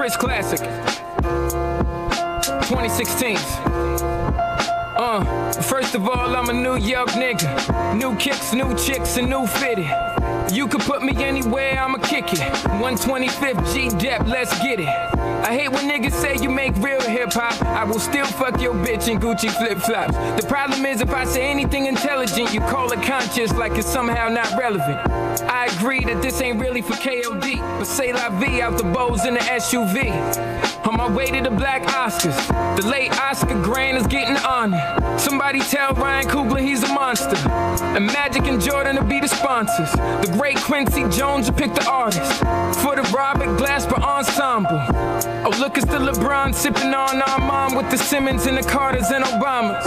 Chris Classic. 2016. First of all, I'm a New York nigga. New kicks, new chicks, and new fitted. You could put me anywhere, I'ma kick it. 125th G-Dep, let's get it. I hate when niggas say you make real hip-hop. I will still fuck your bitch in Gucci flip-flops. The problem is if I say anything intelligent, you call it conscious like it's somehow not relevant. I agree that this ain't really for KOD, but say la vie out the bows in the SUV. On my way to the Black Oscars, the late Oscar Grant is getting honored. Somebody tell Ryan Coogler he's a monster. And Magic and Jordan will be the sponsors. The great Quincy Jones will pick the artist. For the Robert Glasper Ensemble. Oh, look, it's the LeBron sipping on Armand with the Simmons and the Carters and Obamas.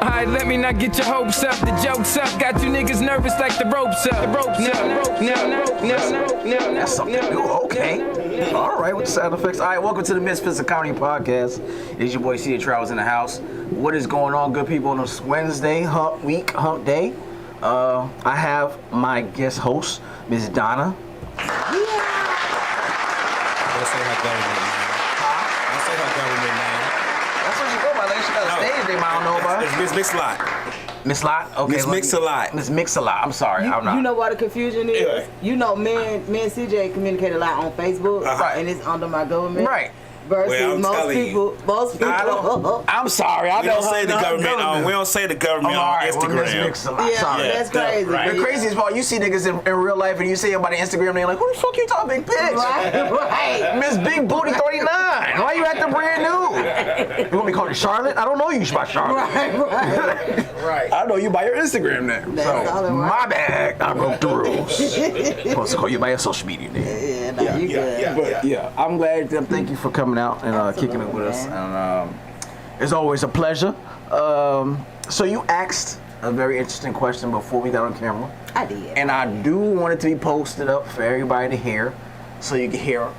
Alright, let me not get your hopes up. The joke's up. Got you niggas nervous like the ropes up. That's something new. Okay. All right, with the sound effects. All right, welcome to the Misfits of Comedy podcast. It's your boy C.A. Travels in the house. What is going on, good people, on this Wednesday, hump day? I have my guest host, Miss Donna. Don't say her government name. Don't say her government name. That's what she go by. Like she got a stage name I don't know about. It's Miss Mixalot. Miss Lot? Okay. Miss Mixalot. Miss Mixalot. I'm sorry. I'm not. You know what the confusion is? Yeah. You know, me and CJ communicate a lot on Facebook, and it's under my government. Right. Versus most people. I'm sorry. I We don't say the government. We don't say the government on Instagram. Yeah, that's crazy. Right. The craziest part, you see niggas in real life and you see them by the Instagram, they're like, who the fuck you talking big bitch? Right. Miss Big Booty 39. Why you acting brand new? You want me to call you Charlotte? I don't know you by Charlotte. Right. I know you by your Instagram name. That's all right. My bad. I broke the rules. Supposed to call you by your social media name. You good. But yeah, I'm glad. Thank you for coming out and kicking it with us. And it's always a pleasure. So you asked a very interesting question before we got on camera. I did. And I do want it to be posted up for everybody to hear, so you can hear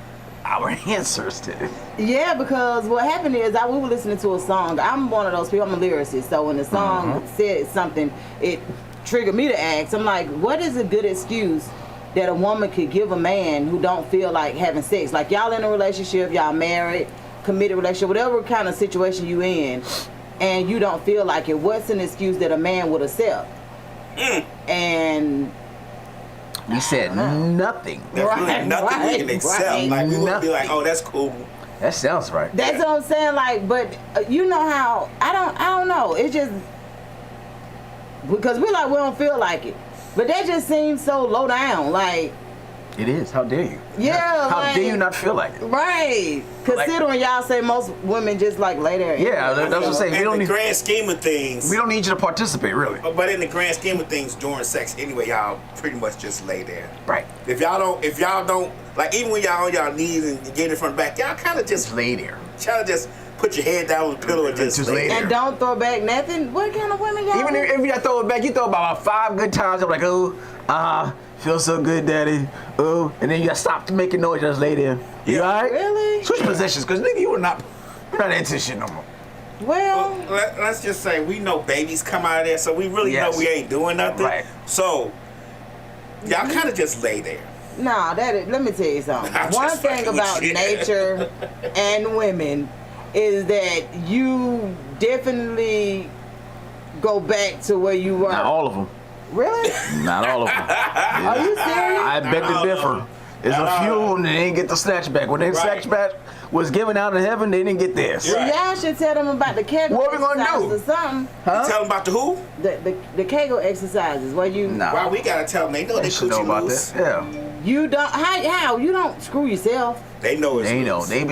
our answers to it. Yeah, because what happened is we were listening to a song. I'm one of those people. I'm a lyricist. So when the song said something, it triggered me to ask. I'm like, what is a good excuse that a woman could give a man who don't feel like having sex? Like, y'all in a relationship, y'all married, committed relationship, whatever kind of situation you in, and you don't feel like it. What's an excuse that a man would accept? And we said nothing. There's really nothing we can accept. Like, we would be like, oh, that's cool. That sounds right. that's what I'm saying. Like, but you know how I don't know. It's just because we don't feel like it. But that just seems so low down, like. It is. How dare you? Yeah. How dare you not feel like it? Right. Considering y'all say most women just like lay there. Yeah, that's what I'm saying. In the grand scheme of things. We don't need you to participate, really. But in the grand scheme of things, during sex, anyway, y'all pretty much just lay there. Right. If y'all don't, like, even when y'all on y'all knees and get in front and back, y'all kind of just lay there. Try to just put your head down on the pillow and just lay there. And don't throw back nothing. What kind of women y'all? Even if you throw it back, you throw about 5 good times. I'm like, feels so good, daddy. Oh, and then you gotta stop making noise, just lay there. You alright? Really? Switch positions, cause nigga, you're not into shit no more. Well, let's just say we know babies come out of there, so we really know we ain't doing nothing. Right. So y'all kind of just lay there. Nah, let me tell you something. One thing about nature and women is that you definitely go back to where you were. Not all of them. Really? Not all of them. Are you serious? I beg to differ. There's a few and they didn't get the snatch back. When their snatch back was given out in heaven, they didn't get theirs. Well, y'all should tell them about the Kegel exercises or something. Huh? Tell them about the who? The Kegel exercises where you. No. Why we gotta tell them? They know they should know about loose. that. Yeah. You don't. How? You don't screw yourself. They know it's loose. They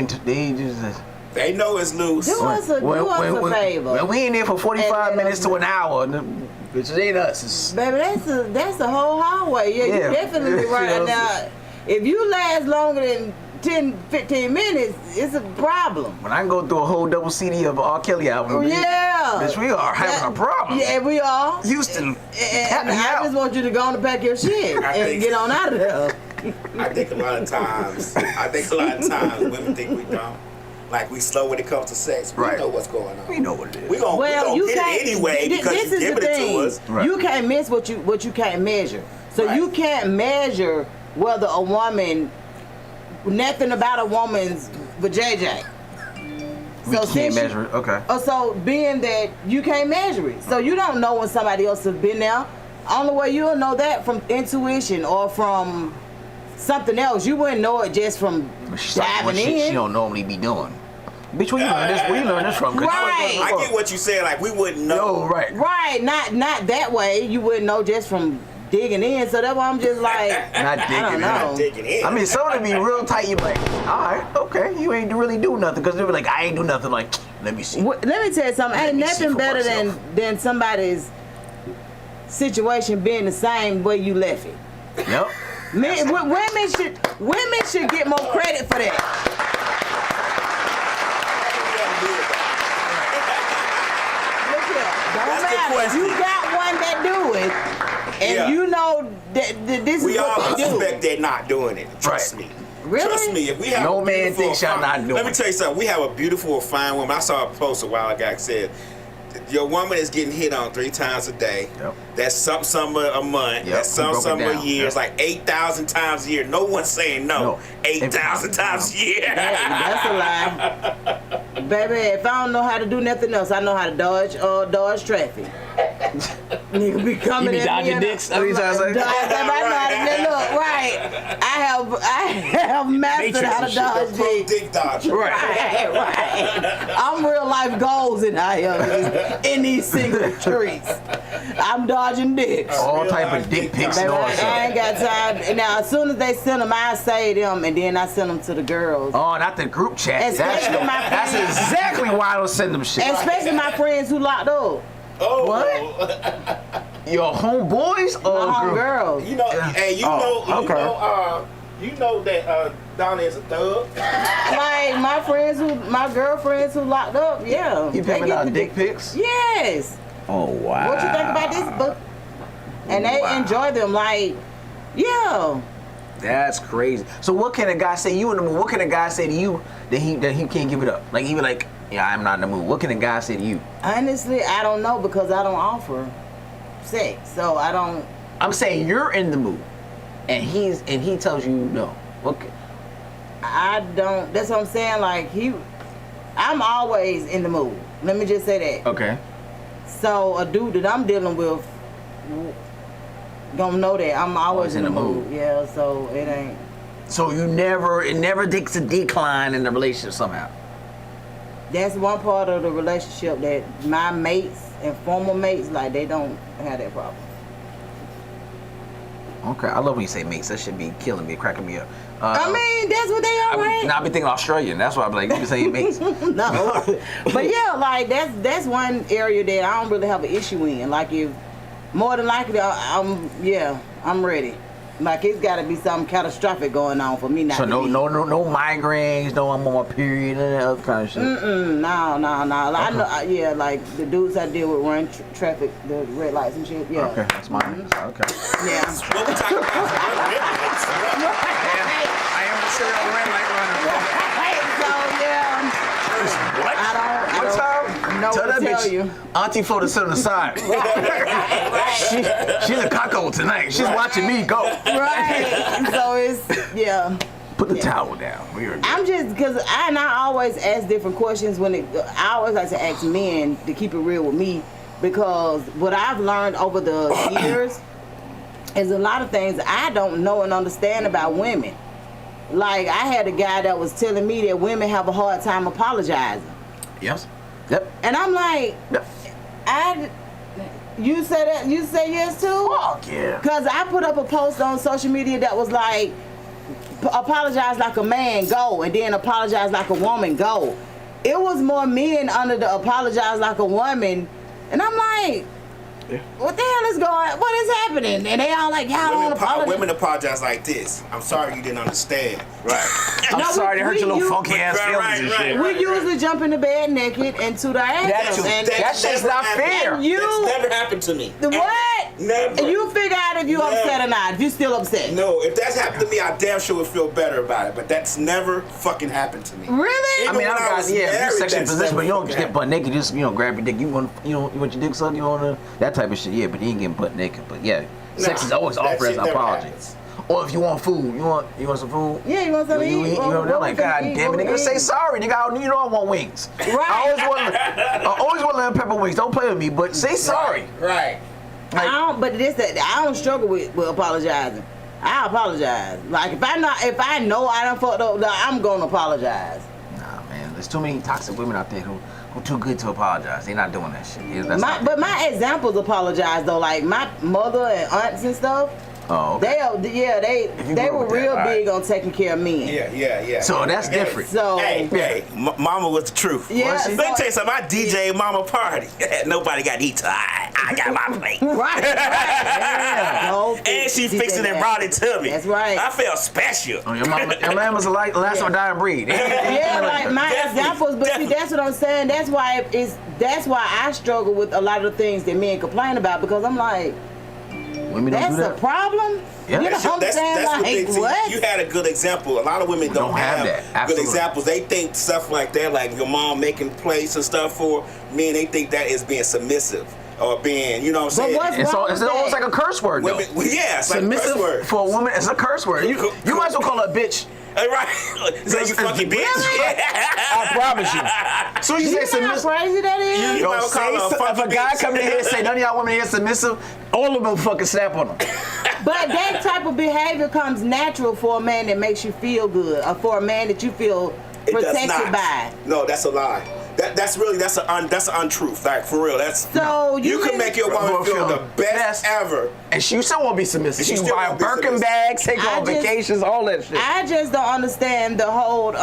know. They know it's loose. Do us a favor. When we in there for 45 minutes to an hour, bitches ain't us. Baby, that's the whole hallway. Yeah, you definitely right now. If you last longer than 10, 15 minutes, it's a problem. When I can go through a whole double CD of R. Kelly album, bitch, we are having a problem. Yeah, we are. Houston, and I just want you to go on and pack your shit and get on out of there. I think a lot of times women think we dumb. Like, we slow when it comes to sex. We know what's going on. We know what it is. We gonna get it anyway because you giving it to us. Right. You can't miss what you can't measure. So you can't measure whether a woman nothing about a woman's vajayjay. We can't measure it. Okay. So being that you can't measure it, so you don't know when somebody else has been there. Only way you'll know that from intuition or from something else. You wouldn't know it just from diving in. She don't normally be doing. Bitch, where you learn this? Where you learn this from? Right. I get what you said. Like, we wouldn't know. Yo, right. Right. Not that way. You wouldn't know just from digging in. So that's why I'm just like, Not digging I don't in. know. Not digging in. I mean, some of them be real tight. You be like, all right, okay, you ain't really do nothing. Because they be like, I ain't do nothing. Like, let me see. Let me tell you something. Ain't me see nothing for better myself. than somebody's situation being the same way you left it. Yep. Women should get more credit for that. Look here, don't That's the matter. question. You got one that do it, and Yeah. you know that this We is all what they do. suspect they're not doing it. Trust Right. me. Really? Trust me. If we have No a man beautiful thinks y'all fine- not doing Let me it. tell you something. We have a beautiful, fine woman. I saw a post a while ago that said, your woman is getting hit on 3 times a day. Yep. That's some a month. Yep, That's we broke it some a down. year. It's Yep. like 8,000 times a year. No one's saying no. No. 8,000 times a year. That's a lie. Baby, if I don't know how to do nothing else, I know how to dodge traffic. Nigga be coming You be at dodging me and dicks? I'm That's what you trying to say? I know how to look, right. I have mastered Matrix how to and shit. dodge Pro dicks. dick dodger. Right. I'm real life goals in in these single trees. I'm dodging dicks. All Real type life of dick dick pics Baby, and all I that. ain't got time. Now, as soon as they send them, I say them, and then I send them to the girls. Oh, not the group chat. Especially my That's friends. exactly why I don't send them shit. Especially my friends who locked up. Oh. What? Your homeboys or My girl? homegirls. You know, hey, okay. you know that Donnie is a thug. Like my girlfriends who locked up, yeah. You They pimping get out the dick pics? Yes. Oh wow. What you think about this book? And they Wow. enjoy them, like, yeah. That's crazy. So what can a guy say you in the mood? What can a guy say to you that he can't give it up? Like he be like, yeah, I'm not in the mood. What can a guy say to you? Honestly, I don't know because I don't offer sex, so I don't. I'm saying you're in the mood, and he tells you no. Okay. I don't. That's what I'm saying. Like I'm always in the mood. Let me just say that. Okay. So a dude that I'm dealing with gonna know that I'm always in the mood. Yeah. So it ain't. So it never takes a decline in the relationship somehow. That's one part of the relationship that my mates and former mates, like, they don't have that problem. Okay, I love when you say mates. That should be killing me, cracking me up. I mean, that's what they are, right? Now I be thinking Australian. That's why I'm like, you be saying mates. No. But yeah, like, that's one area that I don't really have an issue in. Like, if more than likely, I'm ready. Like, it's got to be something catastrophic going on for me not So to no be. migraines, no I'm on my period, and that other kind of shit. No. Like, Okay. I know, like the dudes I deal with run traffic, the red lights and shit. Yeah. Okay, that's mine. Okay. Yeah. What we talking about? I am the serial red light runner. So yeah, What? I What don't time? know Tell what that to tell bitch, you. Auntie Flo to sit on the side. She's a cuckold tonight. She's watching me go. Right. So it's yeah. Put the towel down. We are good. I'm just because I always ask different questions I always like to ask men to keep it real with me because what I've learned over the years is a lot of things I don't know and understand about women. Like I had a guy that was telling me that women have a hard time apologizing. Yes. Yep. And I'm like, Yep. you say that? You say yes too? Fuck yeah. Because I put up a post on social media that was like, apologize like a man, go, and then apologize like a woman, go. It was more men under the apologize like a woman, and I'm like, what the hell is going? What is happening? And they all like, y'all don't apologize. Women apologize like this. I'm sorry you didn't understand. Right. No, I'm sorry to hurt your little we- funky ass Right, feelings right, and right. shit. We usually jump in the bed naked and toot our That's asses. And that's just never not happened. fair. And you- That's never happened to me. the what? Never. You figure out if you Never. upset or not. If you still upset. No, if that's happened to me, I damn sure would feel better about it. But that's never fucking happened to me. Really? I mean, Even when I've I got was you're married, sexual that's position, but you don't never just get fucking butt naked. Just grab your dick. You want your dick sucked. You want that type of shit. Yeah, but you ain't getting butt naked. But yeah, sex is always that offered as shit an never apology. happens. Or if you want food, you want some food? Yeah, you want something to eat? I'm like, God damn it, nigga, say sorry, nigga. I want wings. Right. I always want lemon pepper wings. Don't play with me, but say sorry. Right. Like, I don't struggle with apologizing. I apologize. Like if I know I done fucked up, I'm gonna apologize. Nah, man, there's too many toxic women out there who too good to apologize. They're not doing that shit. But my examples apologize though. Like my mother and aunts and stuff. Oh, okay. They were real big on taking care of men. Yeah. So that's different. So Hey, Mama was the truth. Yeah, Let me tell you something. I DJ Mama party. Nobody got to eat till I got my plate. Right. Yeah. And she fixed it and brought it to me. That's right. I felt special. Oh, your man was the last of a dying breed. Yeah, like my examples, but see, that's what I'm saying. That's why I struggle with a lot of the things that men complain about, because I'm like, Women don't that's do that. a problem? Yeah. You know what I'm saying? Like, what? You had a good example. A lot of women don't have that. good Absolutely. examples. They think stuff like that, like your mom making plates and stuff for men, they think that is being submissive or being, you know what I'm saying? But It's almost like a curse word, though. Women, yeah, it's like a curse Submissive word. for a woman is a curse word. You might as well call her a bitch. Right. It's like you fucking bitch. I promise you. As soon as you say You know how submissive, crazy that is? You might call her a if fucking a guy bitch. come in here and say none of y'all women here submissive, all of them will fucking snap on them. But that type of behavior comes natural for a man that makes you feel good, or for a man that you feel It does protected not. by. No, that's a lie. That's an untruth. Like for real, that's So you can make your woman feel the best ever. And she still won't be submissive. She She still buy won't be Birkin submissive. bags, take her I on just- vacations, all that shit. I just don't understand the whole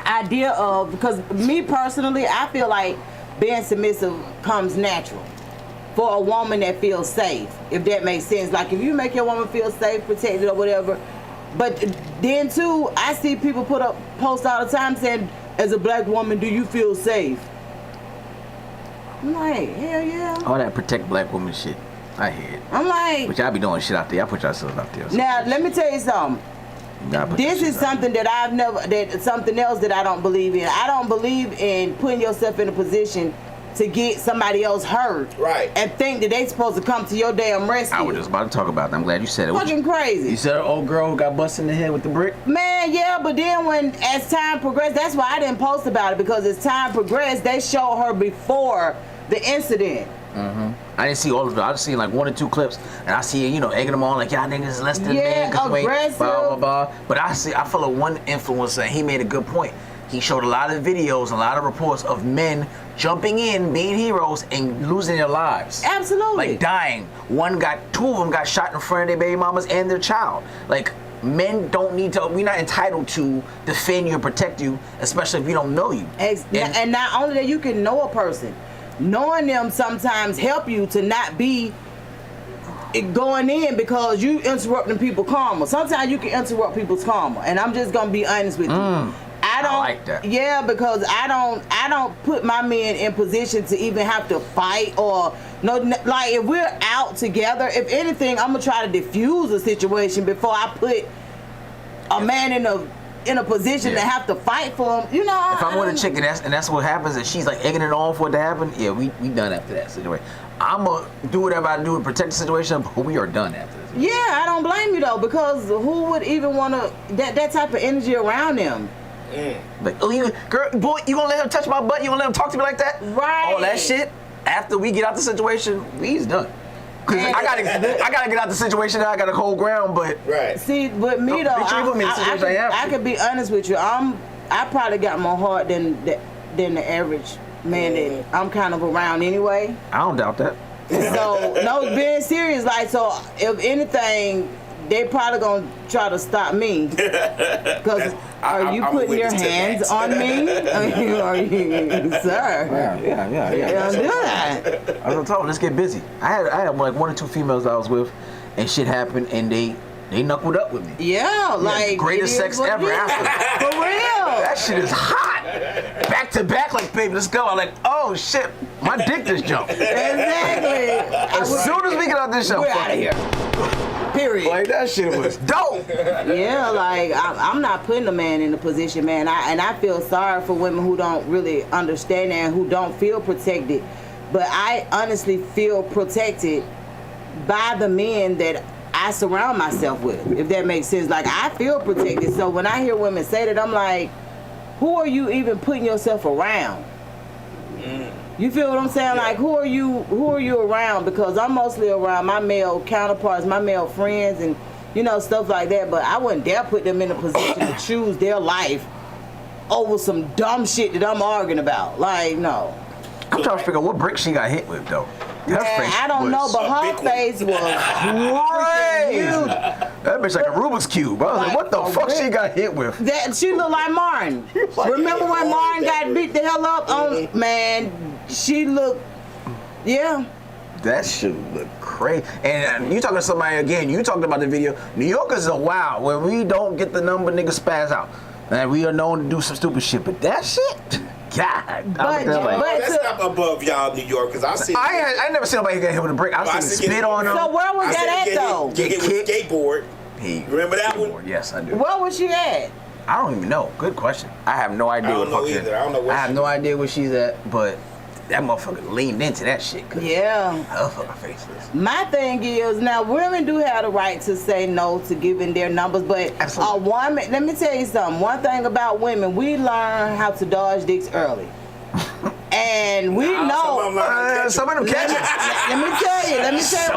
idea of, because me personally, I feel like being submissive comes natural for a woman that feels safe, if that makes sense. Like if you make your woman feel safe, protected or whatever. But then too, I see people put up posts all the time saying, as a black woman, do you feel safe? I'm like, hell yeah. All that protect black woman shit. I hear it. I'm like, But y'all be doing shit out there. Y'all put yourselves out there. now let me tell you something. This is something that something else that I don't believe in. I don't believe in putting yourself in a position to get somebody else hurt. Right. And think that they supposed to come to your damn rescue. I was just about to talk about that. I'm glad you said it. Fucking crazy. You said an old girl who got busted in the head with the brick? Man, yeah, but then as time progressed, that's why I didn't post about it, because as time progressed, they showed her before the incident. I didn't see all of it. I just seen like 1 or 2 clips, and I see egging them on like y'all niggas is less than men. aggressive. Blah blah blah. But I follow one influencer, and he made a good point. He showed a lot of videos, a lot of reports of men jumping in, being heroes, and losing their lives. Absolutely. Like dying. 2 of them got shot in front of their baby mamas and their child. Like, men don't need to, we're not entitled to defend you and protect you, especially if we don't know you. And not only that, you can know a person. Knowing them sometimes help you to not be going in because you interrupting people's karma. Sometimes you can interrupt people's karma, and I'm just gonna be honest with you. I don't like that. Yeah, because I don't put my men in position to even have to fight or like if we're out together, if anything, I'm gonna try to diffuse a situation before I put a man in a position to have to fight for him. You know, if I'm with a chick and that's what happens, and she's like egging it on for it to happen, yeah, we done after that situation. I'ma do whatever I do to protect the situation, but we are done after this. Yeah, I don't blame you though, because who would even want that type of energy around them? Like, oh, boy, you gonna let him touch my butt? You gonna let him talk to me like that? Right. All that shit. After we get out the situation, we's done. Cause I gotta get out the situation. I gotta hold ground, but Right. See, with me though, bitch, you put me in a situation I have to. I could be honest with you. I probably got more heart than the average man that I'm kind of around anyway. I don't doubt that. So no, being serious, like, so if anything, they probably gonna try to stop me. Cause are you I'm a putting your witness to hands that. on me? Are you, sir? Yeah. Don't do that. I was told, let's get busy. I had like 1 or 2 females I was with, and shit happened, and they knuckled up with me. Yeah, like greatest it is sex what ever it is. after. For real. That shit is hot. Back to back, like, baby, let's go. I'm like, oh shit, my dick just jumped. Exactly. As soon as we get out this show, We're out of here. Period. Like, that shit was dope. Yeah, like I'm not putting a man in a position, man. I feel sorry for women who don't really understand and who don't feel protected. But I honestly feel protected by the men that I surround myself with, if that makes sense. Like, I feel protected. So when I hear women say that, I'm like, who are you even putting yourself around? You feel what I'm saying? Yeah. Like, who are you around? Because I'm mostly around my male counterparts, my male friends, and stuff like that. But I wouldn't dare put them in a position to choose their life over some dumb shit that I'm arguing about. Like, no. I'm trying to figure out what brick she got hit with, though. Man, I don't know, but her face was crazy. That bitch like a Rubik's Cube. I was like, what the fuck she got hit with? That she looked like Martin. Remember when Martin got beat the hell up? Man, she looked, yeah. That shit look crazy. And you talking to somebody again, you talking about the video. New Yorkers are wild. When we don't get the number, niggas spaz out. And we are known to do some stupid shit, but that shit, God. That's not above y'all New Yorkers. I never seen nobody get hit with a brick. I seen spit on them. So where was that at though? Get hit with skateboard. Remember that one? Yes, I do. Where was she at? I don't even know. Good question. I have no idea. I don't know either. I don't know where I have no idea where she's at, but that motherfucker leaned into that shit. Yeah. Motherfucker faceless. My thing is, now women do have the right to say no to giving their numbers, but a woman, let me tell you something. One thing about women, we learn how to dodge dicks early. And we know some of them catch it. Let me tell you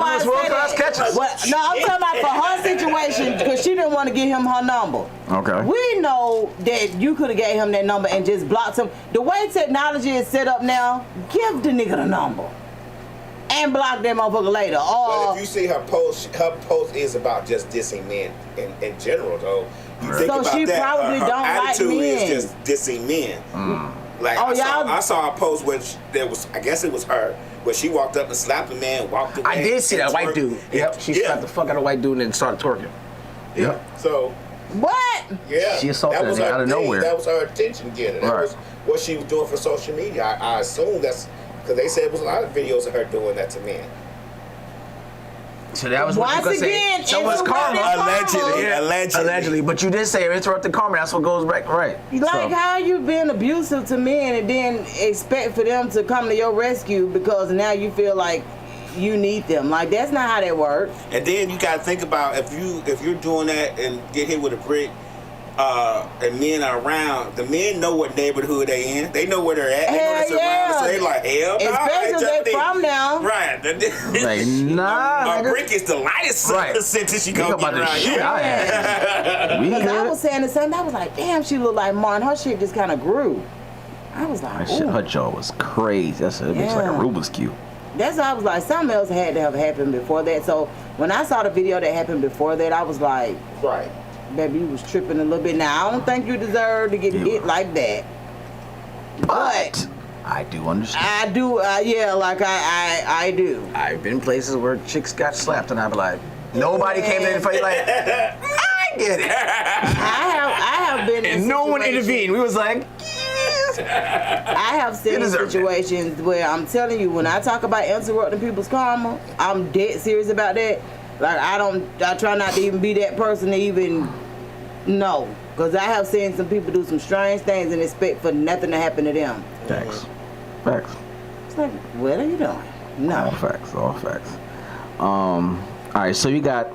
why I said that. Well, no, I'm talking about for her situation, because she didn't want to give him her number. Okay. We know that you could have gave him that number and just blocked him. The way technology is set up now, give the nigga the number and block that motherfucker later. But if you see her post is about just dissing men in general, though. You think so about she that, probably her don't like attitude men. is just dissing men. Like I saw a post where I guess it was her, where she walked up and slapped a man, walked away. I did see that white dude. Yep, she slapped the fuck out of the white dude and then started twerking. Yeah. So. What? Yeah. She assaulted him out of nowhere. That was her attention getter. That was what she was doing for social media. I assume that's because they said it was a lot of videos of her doing that to men. So that was what you could say. So was karma. Allegedly. But you did say interrupted karma. That's what goes back right. Like how you been abusive to men and then expect for them to come to your rescue because now you feel like you need them. Like that's not how that works. And then you got to think about if you're doing that and get hit with a brick. And men are around. The men know what neighborhood they in. They know where they're at. They know that's around. So they like, hell no. Especially if they from now. Right. Like, nah. A brick is the lightest sentence you gonna get around here. Because I was saying the same. I was like, damn, she looked like Martin. Her shit just kind of grew. I was like, her jaw was crazy. That's like a Rubik's Cube. That's why I was like, something else had to have happened before that. So when I saw the video that happened before that, I was like, right. Baby, you was tripping a little bit. Now, I don't think you deserve to get hit like that. But I do understand. I do, I do. I've been places where chicks got slapped and I'd be like, nobody came in and fight like, I get it. I have been in and no one intervened. We was like, I have seen situations where I'm telling you, when I talk about interrupting people's karma, I'm dead serious about that. Like, I try not to even be that person to even know. Because I have seen some people do some strange things and expect for nothing to happen to them. Facts. It's like, what are you doing? No. All facts. All right, so you got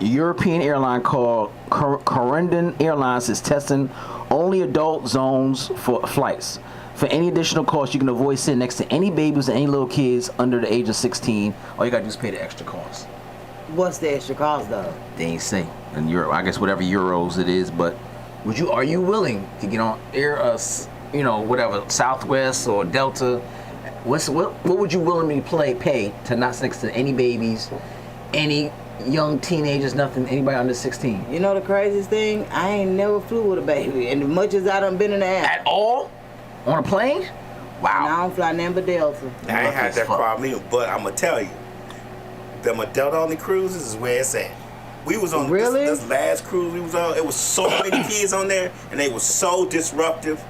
European airline called Corendon Airlines is testing only adult zones for flights. For any additional cost, you can avoid sitting next to any babies or any little kids under the age of 16. All you gotta do is pay the extra cost. What's the extra cost, though? They ain't say in Euro. I guess whatever euros it is. But are you willing to get on air whatever Southwest or Delta? What would you willingly pay to not sit next to any babies, any young teenagers, nothing, anybody under 16? You know the craziest thing? I ain't never flew with a baby, and as much as I done been in the air. At all? On a plane? Wow. And I don't fly nothing but Delta. I ain't had that problem either, but I'm going to tell you, them adult only cruises is where it's at. We was on this last cruise we was on. It was so many kids on there, and they were so disruptive.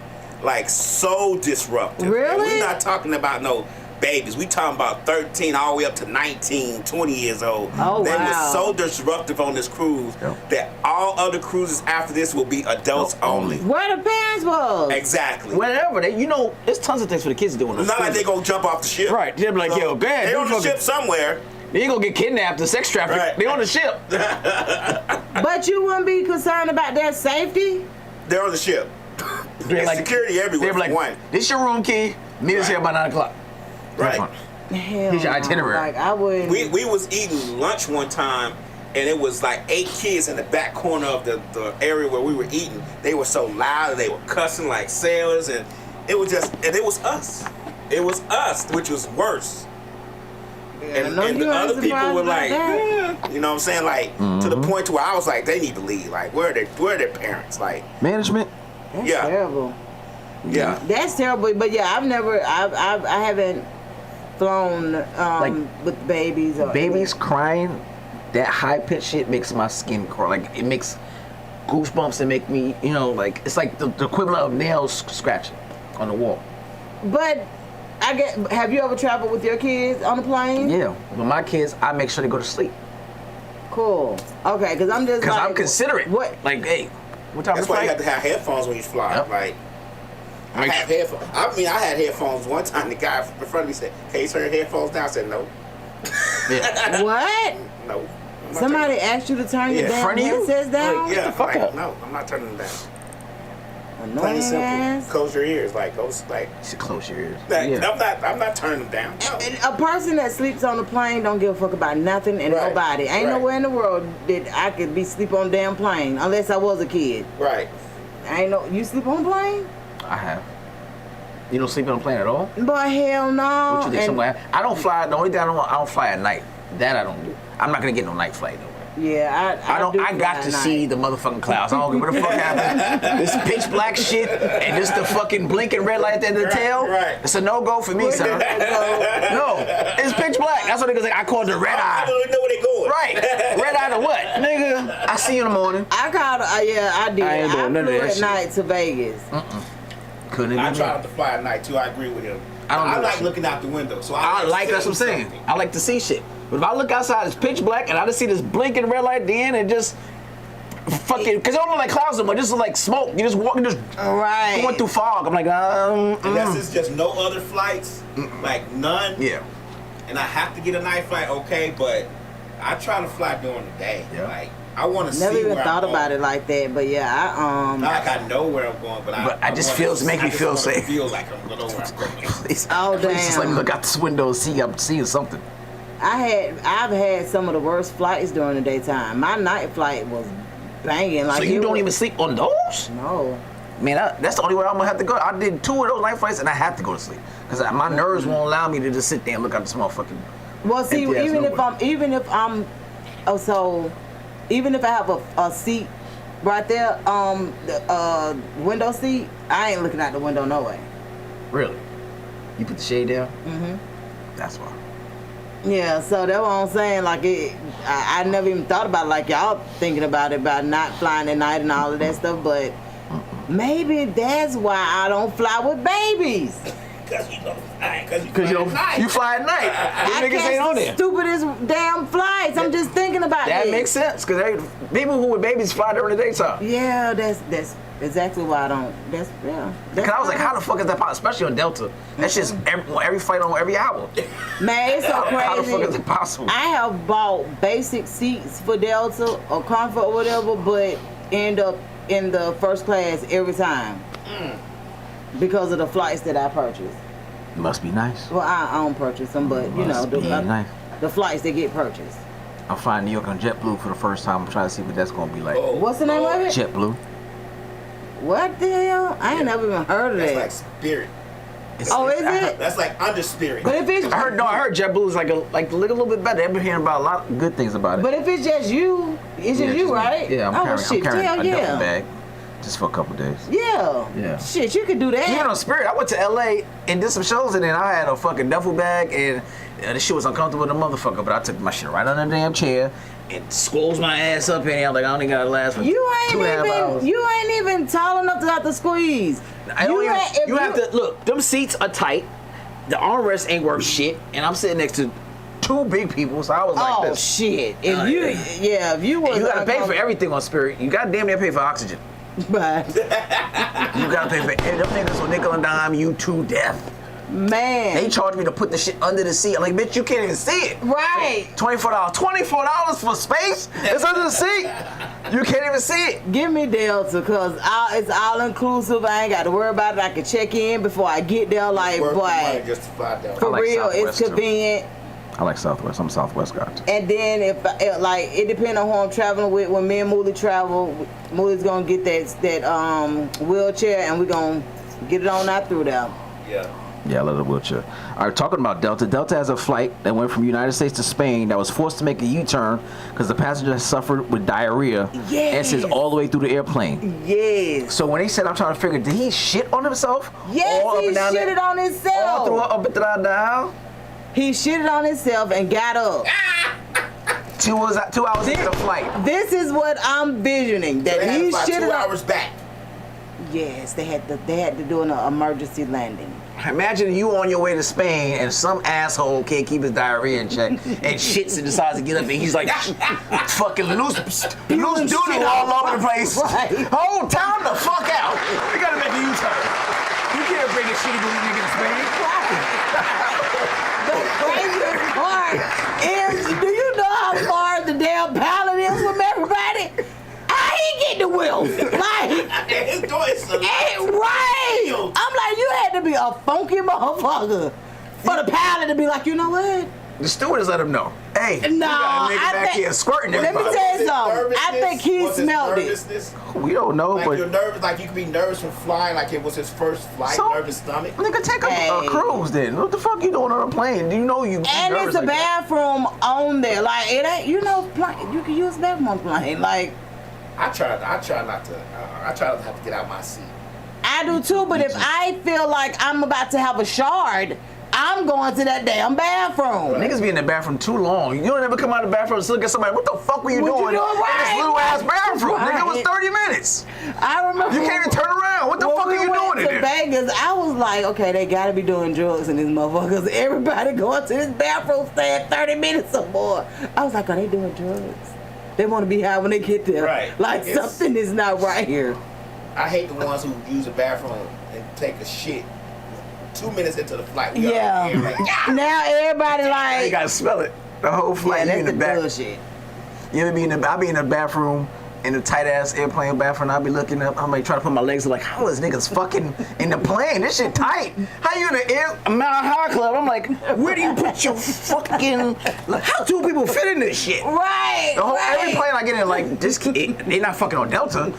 Like, so disruptive. Really? And we're not talking about no babies. We talking about 13 all the way up to 19, 20 years old. Oh, they wow. were so disruptive on this cruise that all other cruises after this will be adults only. Where the parents was? Exactly. Whatever. There's tons of things for the kids to do on the It's not like they gonna jump off the ship. Right. They'll be like, yo, go ahead. They're on the ship somewhere. You ain't gonna get kidnapped or sex trafficked. Right. They on the ship. But you wouldn't be concerned about their safety? They're on the ship. There's like, security everywhere. They're like, one. this your room key. Meet us here by 9 o'clock. Right. Hell Here's your no. itinerary. Like, I wouldn't. We was eating lunch one time, and it was like 8 kids in the back corner of the area where we were eating. They were so loud, and they were cussing like sailors, and it was us. It was us, which was worse. And the other people were like, you know what I'm saying? Like, to the point to where I was like, they need to leave. Like, where are their parents? Like, Management? That's yeah. terrible. Yeah. That's terrible. But yeah, I haven't flown with babies. Or Babies crying, that high-pitched shit makes my skin crawl. Like, it makes goosebumps and make me, you know, like, it's like the equivalent of nails scratching on the wall. But have you ever traveled with your kids on a plane? Yeah. With my kids, I make sure they go to sleep. Cool. Okay, because I'm just Because like, I'm considerate. What? Like, hey, what time That's is why you flight? have to have headphones when you fly. Yep. Like, I have headphones. I had headphones one time. The guy in front of me said, "Can you turn your headphones down?" I said, "No." Yeah. What? No. I'm not Somebody turning- asked you to turn your Yeah. damn Front of you? headsets down? Yeah, the fuck like, up. no, I'm not turning them down. Plain Annoying and simple. ass. Close your ears. Like, go, like, You should close your ears. like Yeah. I'm not turning them down. No. And a person that sleeps on a plane don't give a fuck about nothing and Right. nobody. Ain't Right. nowhere in the world that I could be sleep on a damn plane unless I was a kid. Right. You sleep on a plane? I have. You don't sleep on a plane at all? Boy, hell no. What you think? And- Somewhere? I don't fly. The only thing I don't fly at night. That I don't do. I'm not gonna get no night flight though. Yeah, I don't. do I got fly to at see night. the motherfucking clouds. I don't give what the fuck happened. This pitch black shit and this the fucking blinking red light at the end of the tail. Right. It's a no go for me, son. No, it's pitch black. That's what niggas like. I call it the red I eye. don't even know where they going. Right. Red eye to what, nigga? I see you in the morning. I called. Yeah, I did. I ain't doing none of flew that at shit. night to Vegas. Couldn't I even. try not to fly at night too. I agree with him. I don't do I that like shit. looking out the window. So I like that's what I'm seeing saying. something. I like to see shit. But if I look outside, it's pitch black, and I just see this blinking red light at the end, and just fucking, because it don't look like clouds anymore. This is like smoke. You just walking, just Right. going through fog. I'm like, Unless it's just no other flights, like none. yeah. And I have to get a night flight, okay, but I try to fly during the day. Yeah. Like I want to see Never even where thought I'm about going. it like that. But yeah, Not like I know where I'm going, but But I just wanna- feels make me I just feel wanna safe. Feel like I'm going where I'm going. Please, Oh, please just let me damn. look out this window and see I'm seeing something. I've had some of the worst flights during the daytime. My night flight was banging. Like So you it don't was- even sleep on those? No. Man, that's the only way I'm gonna have to go. I did 2 of those night flights and I had to go to sleep because my nerves won't allow me to just sit there and look out this motherfucking. Well, see, empty ass even nowhere. if I have a seat right there, the window seat, I ain't looking out the window no way. Really? You put the shade down? Mhm. That's why. Yeah, so that's what I'm saying. Like I never even thought about it, like y'all thinking about it, about not flying at night and all of that stuff. But maybe that's why I don't fly with babies. Because you don't fly. Because Because you fly at night. I Them niggas catch ain't on the there. stupidest damn flights. I'm just thinking about That this. makes sense because people who with babies fly during the daytime. Yeah, that's exactly why I don't. That's yeah. Because I was like, how the fuck is that possible? Especially on Delta. That's just every flight on every hour. Man, it's so crazy. How the fuck is it possible? I have bought basic seats for Delta or Comfort or whatever, but end up in the first class every time because of the flights that I purchased. Must be nice. Well, I don't purchase them, but you know Must be nice. the flights that get purchased. I'm flying New York on JetBlue for the first time. I'm trying to see what that's gonna be like. Oh, What's the name of it? JetBlue. What the hell? I ain't never even heard of That's that. like spirit. Oh, is it? That's like under spirit. But if it's I heard JetBlue is like a little bit better. I've been hearing about a lot of good things about it. But if it's just you, it's just you, right? Yeah, I'm oh, carrying, shit, I'm carrying hell a yeah. duffel bag just for a couple days. Yeah. Yeah. Shit, you could do that. Even on Spirit, I went to LA and did some shows and then I had a fucking duffel bag and the shit was uncomfortable with the motherfucker, but I took my shit right under the damn chair and squoze my ass up in there. I'm like, I only gotta last for You 2.5 hours. you ain't even tall enough to have to squeeze. You have to look. Them seats are tight. The armrest ain't worth shit, and I'm sitting next to 2 big people, so I was like Oh this. shit! If yeah. if you was You gotta pay for everything on Spirit. You gotta damn near pay for oxygen. But You gotta pay for them niggas on nickel and dime you to death. Man. They charged me to put the shit under the seat. I'm like, bitch, you can't even see it. Right. $24. $24 for space? It's under the seat. You can't even see it. Give me Delta, because it's all inclusive. I ain't got to worry about it. I can check in before I get there. Like, boy, just to fly down. for like real, Southwest, it's convenient. I like Southwest. I'm a Southwest guy. And then it depends on who I'm traveling with. When me and Mooley travel, Mooley's gonna get that wheelchair, and we're gonna get it on out through there. Yeah, I love the wheelchair. All right, talking about Delta. Delta has a flight that went from the United States to Spain that was forced to make a U-turn because the passenger suffered with diarrhea. Yes. And it's all the way through the airplane. Yes. So when they said, I'm trying to figure, did he shit on himself? Yes, All up he and down shitted on himself. All through up and down the aisle? He shitted on himself and got up. 2 hours into the flight. This is what I'm visioning. That They had he about 2 shitted on. hours back. Yes, they had to do an emergency landing. Imagine you on your way to Spain and some asshole can't keep his diarrhea in check and shits and decides to get up and he's like fucking loose doodle all over the place. Right. Hold time the fuck out. You gotta make a U-turn. You can't bring this shitty booty nigga to Spain. The craziest part is, do you know how far the damn pallet is from everybody? I ain't getting the wheel. Like, His door is so right. I'm like, you had to be a funky motherfucker for the pallet to be like, you know what? The stewardess let him know. Hey, No, you got a nigga I back think- here squirting let me everybody. tell you something. I think he smelled it. Nervousness? We don't know, Like you're but nervous, like you could be nervous from flying, like it was his first flight, So- nervous stomach. nigga, take a Hey. cruise then. What the fuck you doing on a plane? Do you know you And nervous it's a like that? bathroom on there. Like, it ain't, you can use bathroom on plane. Like, I try not to have to get out my seat. I do too, but if I feel like I'm about to have a shard, I'm going to that damn bathroom. Niggas be in the bathroom too long. You don't ever come out of the bathroom and look at somebody. What the fuck were you What you doing doing? in this Right. little ass bathroom? Nigga, it was Right. 30 minutes. I remember You can't even turn around. What the when fuck we are you went doing in to there? Vegas, I was like, okay, they gotta be doing drugs in this motherfucker. Everybody going to this bathroom staying 30 minutes or more. I was like, are they doing drugs? They want to be high when they get there. Right. Like, It's- something is not right here. I hate the ones who use a bathroom and take a shit 2 minutes into the flight. We Yeah. already here, like, Now everybody You like, gotta smell it. The whole flight. yeah, You in that's the the back. bullshit. You ever be in the? I be in the bathroom in a tight ass airplane bathroom. I be looking up. I'm like trying to put my legs up. Like, how is niggas fucking in the plane? This shit tight. How you in the Mount High Club? I'm like, where do you put your fucking? Like, how 2 people fit in this shit? Right. The whole right. every plane I get in, like this, they not fucking on Delta.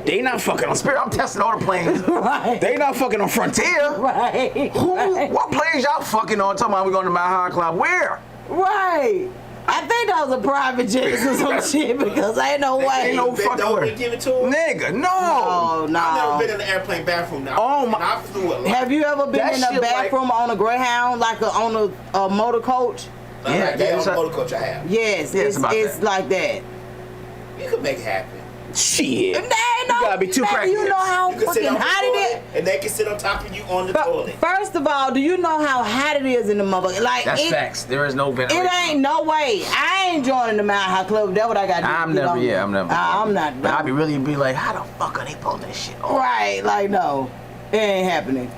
They not fucking on Spirit. I'm testing all the planes. Right. They not fucking on Frontier. Right. Who? Right. What planes y'all fucking on? Talking about we going to Mount High Club? Where? Right. I think that was a private jet or some shit because ain't no way. Ain't no bend fucking over way. and give it to him. Nigga, no. Oh, no. I've never been in an airplane bathroom now. Oh, my- And I flew a lot. Have you ever been That in shit a like- bathroom on a Greyhound, like on a motor coach? Like Yeah, that yeah, on it's the a- motor coach I have. Yes, Yeah, it's it's about that. like that. You could make it happen. Shit. There ain't no, gotta be too baby, you crackheads. know how You can sit fucking on the hot it toilet, is? and they can sit on top of you on the toilet. First of all, do you know how hot it is in the motherfucker? Like, That's it, facts. There is no ventilation. it ain't no way. I ain't joining the Mount High Club. That's what I got to do. I'm Get never. on Yeah, there. I'm never. I'm not. But I be really be like, how the fuck are they pulling this shit off? Right, like, no. It ain't happening.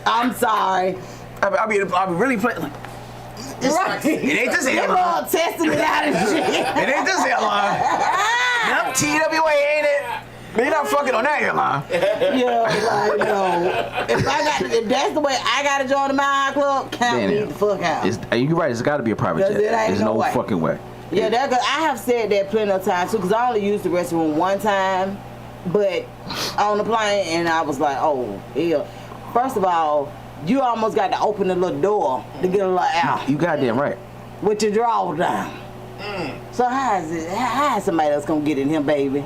I'm sorry. I be really playing. Like, Right. it ain't this Them airline. all testing it out and shit. It ain't this airline. Yep, TWA ain't it? But you're not fucking on that airline. Yeah, like, no. If that's the way I gotta join the Mile High Club, count me Damn. the fuck out. You're right. It's got to be a private jet. 'Cause it ain't There's no no way. fucking way. Yeah, I have said that plenty of times too, because I only used the restroom one time, but on the plane, and I was like, oh, hell. First of all, you almost got to open the little door to get a little air You goddamn right. with your drawers down. So how is somebody else gonna get in here, baby?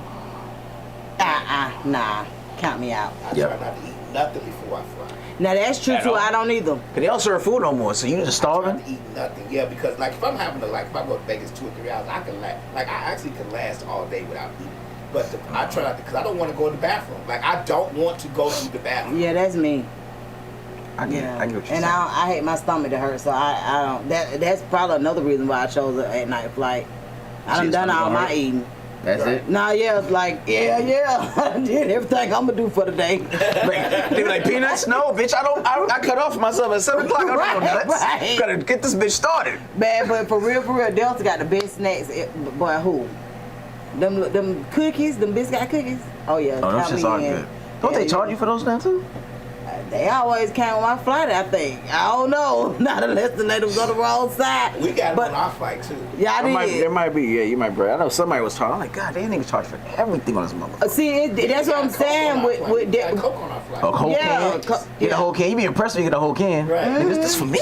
Nah, count me out. I Yep. try not to eat nothing before I fly. Now that's true At too. all. I don't either. Cause they don't serve food no more, so you just Not starving. to eat nothing. Yeah, because like if I'm having to if I go to Vegas 2 or 3 hours, I can I actually can last all day without eating. But I try not to, because I don't want to go to the bathroom. Like I don't want to go to the bathroom. Yeah, that's me. I get Yeah, it. I get what you're and saying. I hate my stomach to hurt, so I don't. That's probably another reason why I chose an at-night flight. I done Shit's done gonna all go my hard. eating. That's it. Nah, yeah, it's like, yeah. I did everything I'm gonna do for the day. They be like, peanuts? No, bitch, I cut off myself at 7 o'clock. I don't know nuts. Right. Gotta get this bitch started. Man, but for real, Delta got the best snacks. Boy, who? Them cookies, them biscuit cookies. Oh yeah. Oh, those shits are good. Don't they charge you for those now too? They always came on my flight, I think. I don't know. Not unless they let them go the wrong side. We got them on our flight too. Yeah, I did. There might be, yeah, you might be. I know somebody was talking. I'm like, God, they niggas charge for everything on this motherfucker. See, that's what I'm saying. With got Coke on our flight. A whole Yeah, can? Get a whole can. You be impressed when you get a whole can. Right. Nigga, this for me?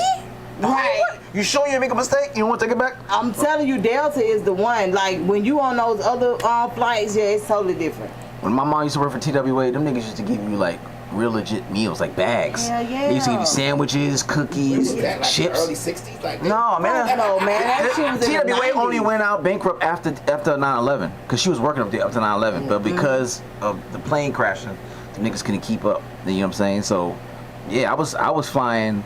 Right. What? You sure you didn't make a mistake? You don't want to take it back? I'm telling you, Delta is the one. Like, when you on those other flights, yeah, it's totally different. When my mom used to work for TWA, them niggas used to give you like real legit meals, like bags. Yeah, yeah. They used to give you sandwiches, cookies, Was that like chips. the early 60s? Like that? No, man. No, man, that shit was in the TWA 90s. only went out bankrupt after 9/11 because she was working up there up to 9/11, but because of the plane crashing, the niggas couldn't keep up. You know what I'm saying? So, yeah, I was flying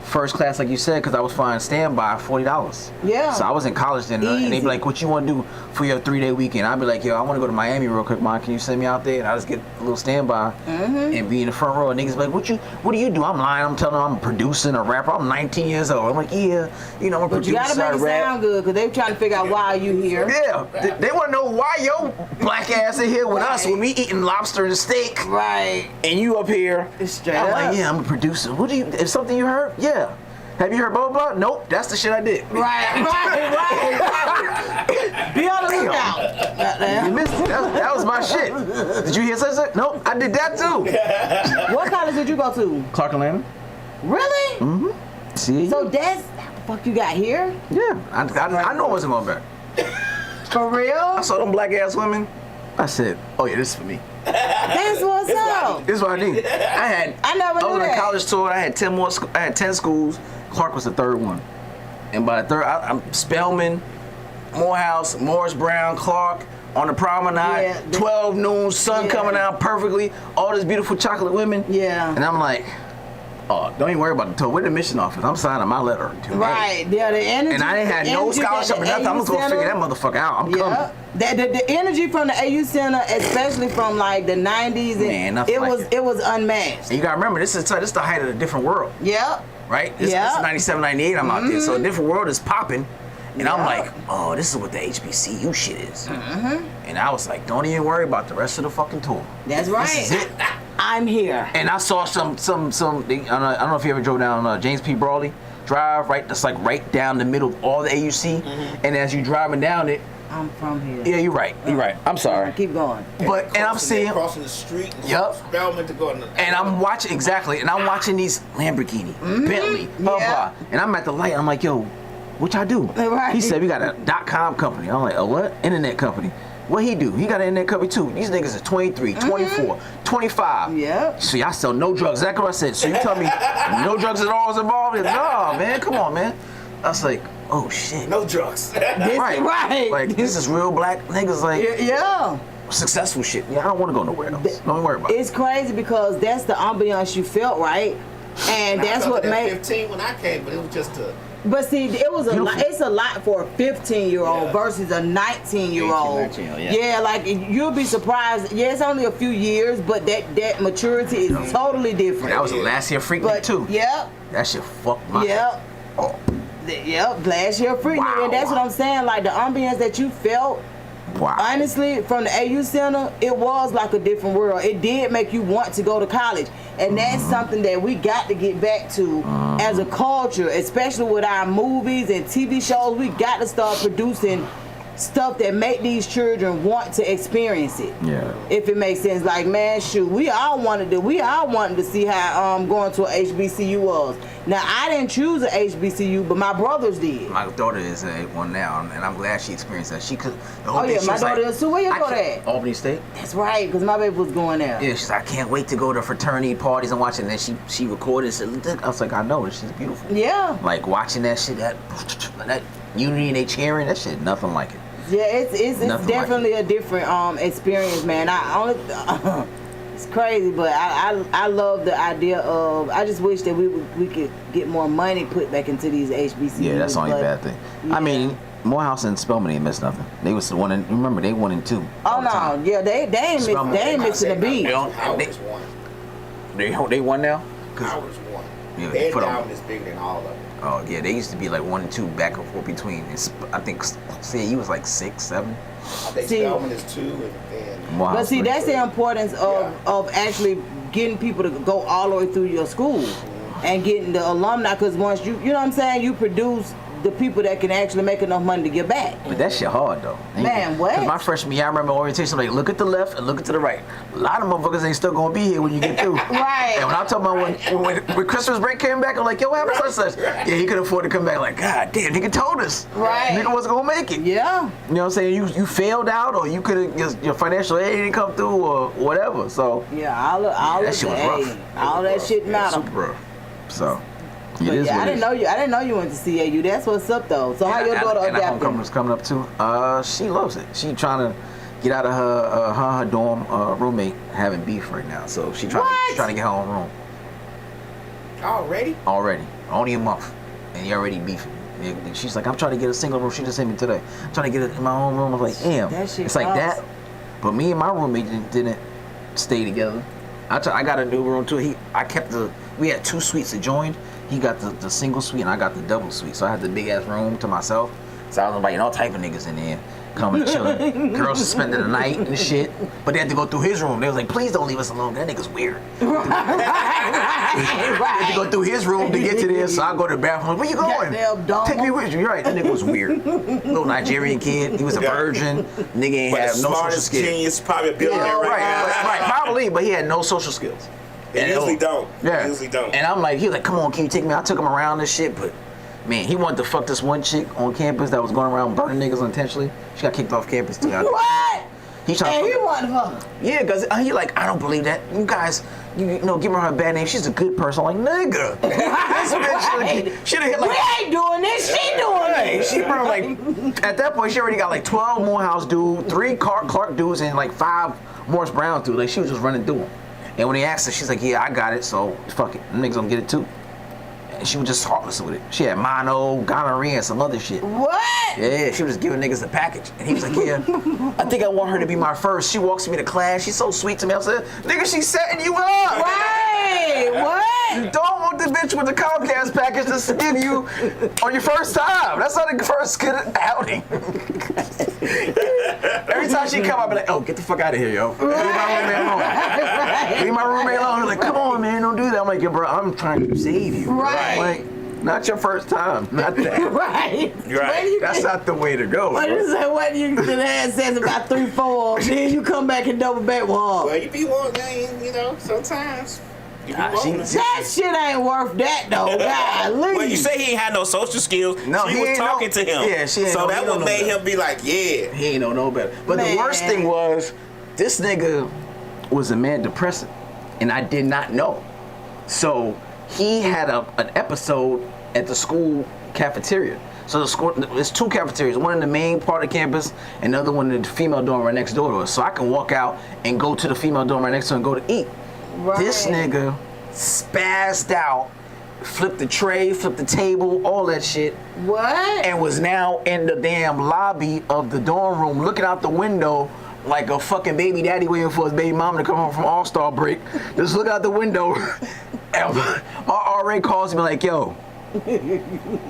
first class, like you said, because I was flying standby $40. Yeah. So I was in college then, and they'd be Easy. like, "What you want to do for your 3-day weekend?" I'd be like, "Yo, I want to go to Miami real quick, Mom. Can you send me out there?" And I just get a little standby and be in the front row. And niggas be like, "What do you do?" I'm lying. I'm telling them I'm producing a rapper. I'm 19 years old. I'm like, "Yeah, you know, I'm a But producer. you gotta make I it rap." sound good, because they trying to figure out why you here. Yeah, they want to know why your black ass in here with us Right. when we eating lobster and steak, Right. and you up here. It's straight I'm up. like, yeah, I'm a producer. What do you? Is something you heard? Yeah. Have you heard blah blah blah? Nope. That's the shit I did. Right. Be on the lookout. You missed it. That was my shit. Did you hear something? Nope. I did that too. What college did you go to? Clark Atlanta. Really? See? So that's how the fuck you got here? Yeah. I know I wasn't going back. For real? I saw them black ass women. I said, oh yeah, this is for me. That's what's up. This is what I need. I never I knew was on a that. college tour. I had 10 more. I had 10 schools. Clark was the third one. And by the third, I'm Spelman, Morehouse, Morris Brown, Clark, on the promenade, Yeah, 12 noon, sun yeah. coming out perfectly, all these beautiful chocolate women. Yeah. And I'm like, oh, don't even worry about the tour. We're the mission office. I'm signing my letter. Today. Right. Yeah, the energy. And I didn't have no energy that scholarship or the nothing. I'm AU just going to figure that Center- motherfucker out. I'm coming. Yeah. The energy from the AU Center, especially from like the 90s, Man, nothing it like was it. it was unmatched. And you got to remember, this is the height of a different world. Yep. Right? This Yeah. is 97, 98, I'm out there. So a different world is popping. And I'm Yeah. like, oh, this is what the HBCU shit is. And I was like, don't even worry about the rest of the fucking tour. That's right. This is it. I'm here. And I saw some I don't know if you ever drove down James P. Brawley Drive, right? That's like right down the middle of all the AUC. And as you driving down it, I'm from here. yeah, you're right. You're right. I'm sorry. Keep going. But, and I'm seeing, crossing the street and Yup. Spelman to go in the, and I'm watching, exactly, and I'm watching these Lamborghini, Bentley, blah, Yeah. blah. And I'm at the light, I'm like, yo, what y'all do? Right. He said, we got a .com company. I'm like, a what? Internet company. What he do? He got an internet company too. These niggas are 23, 24, 25. Yep. So y'all sell no drugs. Exactly what I said. So you tell me no drugs at all is involved? No, man, come on, man. I was like, oh shit. no drugs. Right. Right. Like, this is real black niggas, like, Yeah. successful shit. Yeah, I don't want to go nowhere else. Don't worry about it. It's crazy because that's the ambiance you felt, right? And that's what made. 15 when I came, but it was just a. But see, it was a lot. Beautiful. It's a lot for a 15-year-old Yeah. versus a 19-year-old. 18, 19, yeah. Yeah, like you'll be surprised. Yeah, it's only a few years, but that maturity is totally different. That was the last year freak But too. yep, That shit fucked my yep. Oh. Yep, last year free, Wow. and that's what I'm saying. Like the ambience that you felt, Wow. honestly, from the AU Center, it was like a different world. It did make you want to go to college, and that's something that we got to get back to as a culture, especially with our movies and TV shows. We got to start producing stuff that make these children want to experience it. Yeah. If it makes sense, like man, shoot, we all wanted to see how going to a HBCU was. Now I didn't choose a HBCU, but my brothers did. My daughter is at one now, and I'm glad she experienced that. She could. The whole Oh thing, yeah, she my was daughter like, is too. Where you I go can't- at? Albany State. That's right, because my baby was going there. Yeah, she's like, I can't wait to go to fraternity parties and watching. And then she recorded and said, "Look," I was like, I know, this shit's beautiful. Yeah. Like watching that shit, that unity and they cheering, that shit, nothing like it. Yeah, it's Nothing definitely a different experience, man. It's crazy, but I love the idea of. I just wish that we could get more money put back into these HBCUs. Yeah, that's the only but- bad thing. yeah. I mean, Morehouse and Spelman ain't missed nothing. They was the one. Remember, they 1 and 2. Oh no, yeah, they ain't missing a beat. Howard's one. They won now. Howard's one. Yeah, Their put 'em- album is bigger than all of them. Oh yeah, they used to be like 1 and 2 back and forth between. I think CAU was like 6, 7. I think See- Spelman is 2, and then Morehouse But see, 3. that's the importance of actually getting people to go all the way through your school and getting the alumni. Because once you know what I'm saying, you produce the people that can actually make enough money to get back. But that shit hard though. Man, what? 'Cause my freshman year, I remember orientation, like look at the left and look at to the right. A lot of motherfuckers ain't still gonna be here when you get through. Right. And when I'm talking about when Christmas break came back, I'm like, yo, what happened to such? Yeah, he could afford to come back. Like, God damn, nigga told us. Right. Nigga wasn't gonna make it. Yeah. You know what I'm saying? You failed out, or you could have your financial aid didn't come through, or whatever. So Yeah, all that of shit was that, rough. all that shit matter. super rough. So it But is yeah, what I it didn't is. know you. I didn't know you went to CAU. That's what's up though. So how your daughter and the adapting? homecoming's coming up too. She loves it. She trying to get out of her dorm roommate having beef right now. So she's trying to get her own room already. only a month, and he already beefing. She's like, I'm trying to get a single room. She just hit me today. I'm trying to get it in my own room. I'm like, damn. That shit It's like awesome. that. But me and my roommate didn't stay together. I got a new room too. We had 2 suites adjoined. He got the single suite and I got the double suite. So I had the big ass room to myself. So I was inviting all type of niggas in there, coming chilling. Girls spending the night and shit. But they had to go through his room. They was like, please don't leave us alone. That nigga's weird. They had to go through his room to get to there. So I go to the bathroom. Where you going? Goddamn dog. Take me with you. You're right. That nigga was weird. Little Nigerian kid. He was a virgin. Nigga ain't But have the no social smartest skills. genius, probably a billionaire Yeah, right now. right, probably, but he had no social skills. They usually don't. Yeah. They usually don't. And I'm like, he was like, come on, can you take me? I took him around this shit, but man, he wanted to fuck this one chick on campus that was going around burning niggas unintentionally. She got kicked off campus too. What? He trying And to he fuck wanted her. Yeah, because he like, I don't believe that. You guys, you know, give her a bad name. She's a good person. I'm like, nigga. This bitch should have hit like. We ain't doing this. She doing Hey, this. she burned like, at that point, she already got like 12 Morehouse dudes, 3 Clark dudes, and like 5 Morris Brown dudes. Like, she was just running through them. And when he asked her, she's like, yeah, I got it, so fuck it. Them niggas gonna get it too. And she was just heartless with it. She had mono, gonorrhea, and some other shit. What? Yeah, she was just giving niggas the package. And he was like, yeah, I think I want her to be my first. She walks me to class. She's so sweet to me. I said, nigga, she's setting you up. Right. What? You don't want the bitch with the Comcast package to give you on your first time. That's not a first good outing. Every time she come, I'll be like, oh, get the fuck out of here, yo. Leave my roommate alone. Leave my roommate alone. They're like, come on, man, don't do that. I'm like, yo, bro, I'm trying to save you. Right. Like, not your first time. Not that. Right. Right. That's not the way to go. What you say? What you the dad says about 3, 4, then you come back and double back with her. Well, you be wanting, you know, sometimes. You be wanting. That shit ain't worth that though. Golly. Well, you say he ain't had no social skills. No, she he was ain't talking know- to him. Yeah, she ain't so know- that he don't would know made better. him be like, yeah. He ain't know no better. But Man. the worst thing was, this nigga was a man depressant, and I did not know. So he had an episode at the school cafeteria. So the school, there's 2 cafeterias, one in the main part of campus, and the other one in the female dorm right next door to us. So I can walk out and go to the female dorm right next door and go to eat. Right. This nigga spazzed out, flipped the tray, flipped the table, all that shit. What? And was now in the damn lobby of the dorm room looking out the window like a fucking baby daddy waiting for his baby mama to come home from All-Star break. Just look out the window and my RA calls me like, yo,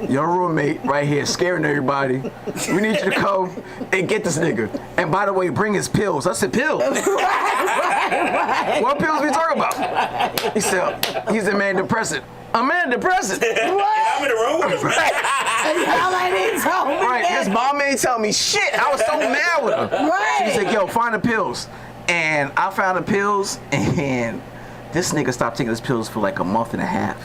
your roommate right here scaring everybody. We need you to come and get this nigga. And by the way, bring his pills. I said, pills? Right. What pills we talking about? He said, he's a man depressant. A man depressant? I'm in the room with him. Y'all ain't told me Right, that. his mom ain't tell me shit. I was so mad with her. Right. She said, yo, find the pills. And I found the pills, and this nigga stopped taking his pills for like a month and a half.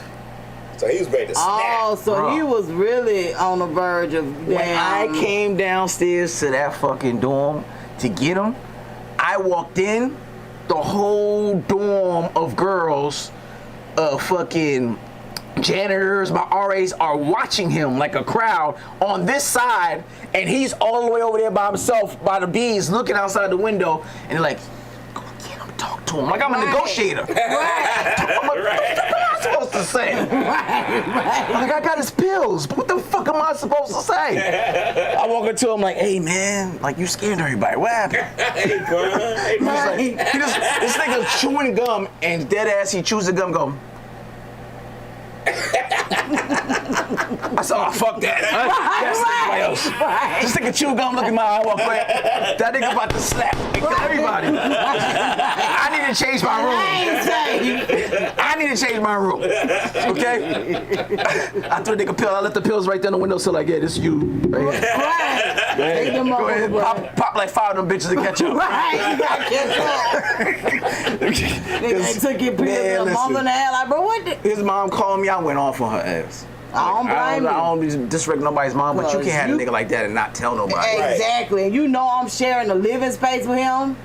So he was ready to snap. Oh, so Bro. he was really on the verge of When I came downstairs to that fucking dorm to get him, I walked in, the whole dorm of girls, fucking janitors, my RAs are watching him like a crowd on this side, and he's all the way over there by himself by the bees looking outside the window, and they're like, go get him, talk to to him like I'm a negotiator. Right. I'm like, what the fuck am I supposed to say? Right. Like, I got his pills, but what the fuck am I supposed to say? I walk up to him like, hey man, like you scared everybody. What happened? Hey, girl. Hey, Right. This nigga chewing gum and dead ass he chews the gum go. I said, oh, fuck that. That's somebody else. This nigga chew gum, look at my eye, walk away. That nigga about to slap everybody. I need to change my room. I need to change my room. Okay? I threw a nigga pill. I left the pills right there on the windowsill like, yeah, this is you. Right here. Take them Go over, ahead, bro. pop like 5 of them bitches to catch up. Right, you got to catch up. They took your pills Man, to a month listen. and a half. Like, bro, what the? His mom called me. I went off on her ass. I don't blame I you. don't disrespect nobody's mom, but you can't have a nigga like that and not tell nobody. Exactly. And you know I'm sharing the living space with him.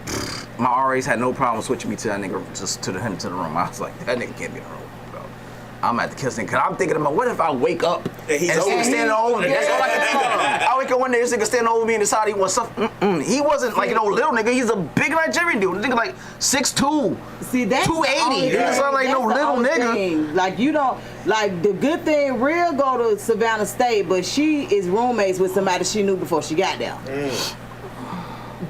My RAs had no problem switching me to that nigga, just to him to the room. I was like, that nigga can't be in the room, bro. I'm at the kiss thing, cause I'm thinking about what if I wake up And he's this over nigga me. standing over me. That's all I can think of. I wake up one day, this nigga standing over me and decide he wants something. He wasn't like no little nigga. He's a big Nigerian dude. The nigga like 6'2". See, that's 280. He was not like no little nigga. Thing. Like, you don't, like, the good thing, Real go to Savannah State, but she is roommates with somebody she knew before she got there.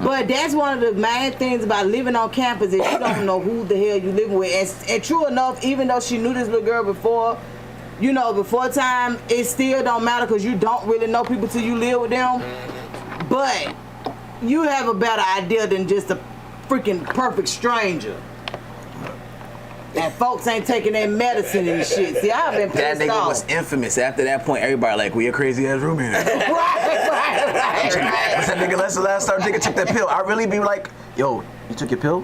But that's one of the main things about living on campus is you don't know who the hell you living with. And true enough, even though she knew this little girl before, you know, before time, it still don't matter because you don't really know people till you live with them. But you have a better idea than just a freaking perfect stranger. And folks ain't taking their medicine and shit. See, I've been That pissed nigga off. was infamous. After that point, everybody like, we a crazy ass roommate. right. What's that nigga? Last time nigga took that pill. I really be like, yo, you took your pill?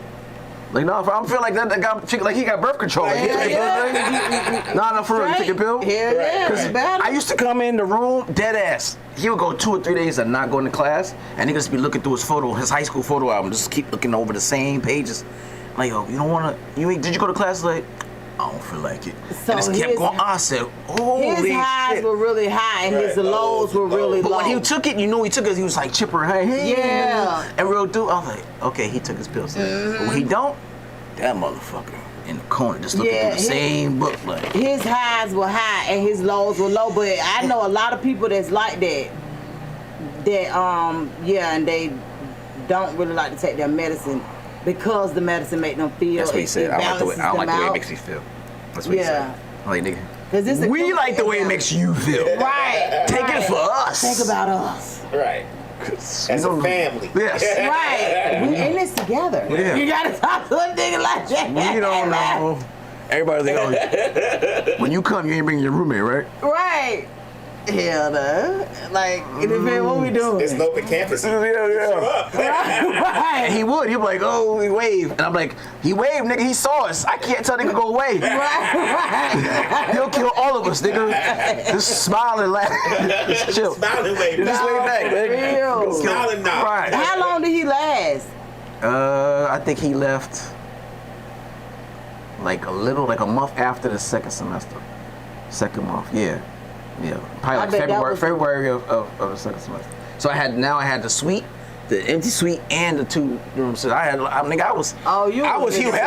Like, no, I'm feeling like that guy, like he got birth control. Like, he took your pill, nigga? No, for real, you took your pill? Hell yeah, it's better. I used to come in the room, dead ass. He would go 2 or 3 days and not going to class, and he just be looking through his photo, his high school photo album, just keep looking over the same pages. Like, yo, you don't wanna, did you go to class? Like, I don't feel like it. So and just kept going. I said, holy his highs shit. were really high and his lows were really But low. when he took it, you knew he took it. He was like chipper, hey, Yeah. and real dude. I was like, okay, he took his pills. But when he don't, that motherfucker in the corner just looking through the same book, like. His highs were high and his lows were low. But I know a lot of people that's like that. And they don't really like to take their medicine because the medicine make them feel. That's what he said. I don't like the way it makes me feel. That's what he said. I'm like, nigga. We like the way it makes you feel. Right. Take it for us. Think about us. Right. As a family. Yes. Right. We in this together. Yeah. You gotta talk to a nigga like that. We don't know. Everybody think, oh, when you come, you ain't bringing your roommate, right? Right. Hell no. Like, it depends what we doing. It's an open campus. Yeah. Right. And he would. He'd be like, oh, he waved. And I'm like, he waved, nigga. He saw us. I can't tell nigga go away. Right. He'll kill all of us, nigga. Just smile and laugh. Just chill. Smiling way. Just wave back, man. Real. Smiling now. Right. How long did he last? I think he left like a month after the second semester. Second month, yeah. Yeah, probably like February of the second semester. So I had the suite, the empty suite, and the 2 rooms. So I was Hugh Hefner. Right. I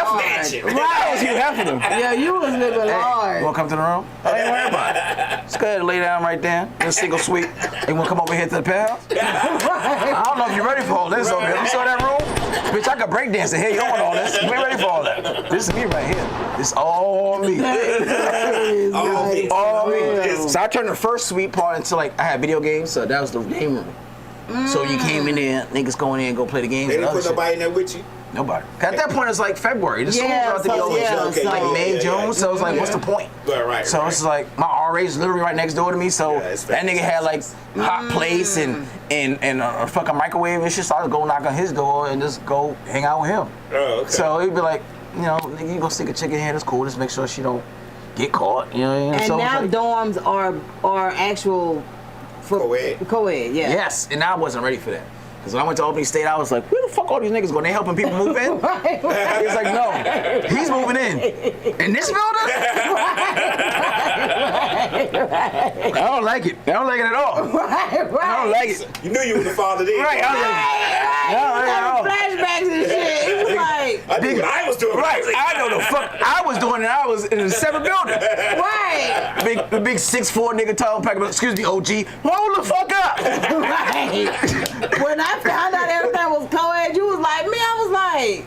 was Hugh Hefner. Yeah, you was living large. You wanna come to the room? I ain't worried about it. Just go ahead and lay down right there in a single suite. You wanna come over here to the penthouse? I don't know if you're ready for all this over here. You saw that room? Bitch, I got breakdancing here. You don't want all this. You ain't ready for all that. This is me right here. This all me. All me. So I turned the first suite part into like, I had video games, so that was the game room. So you came in there, niggas go in there and go play the games. They and didn't other put nobody in there with you? Nobody. At that point, it's like February. The school's about to be over. Like May, June. So it's like, what's the point? Right. So it's like, my RA's literally right next door to me. So that nigga had like hot plates and a fucking microwave and shit. So I would go knock on his door and just go hang out with him. Oh, okay. So he'd be like, nigga, you go stick a chicken here. That's cool. Just make sure she don't get caught. You know what I mean? And so now like, dorms are actual co-ed. Yeah. Yes, and I wasn't ready for that. Because when I went to Albany State, I was like, where the fuck all these niggas going? They helping people move in? Right. He was like, no, he's moving in. In this building? I don't like it. I don't like it at all. Right. I don't like it. You knew you was the father then. Right, I was like, Flashbacks and shit. It was like, what I was doing. Right. I know the fuck I was doing, and I was in a separate building. Right. The big 6'4" nigga talking, excuse me, OG. Hold the fuck up. Right. When I found out everything was co-ed, you was like me. I was like,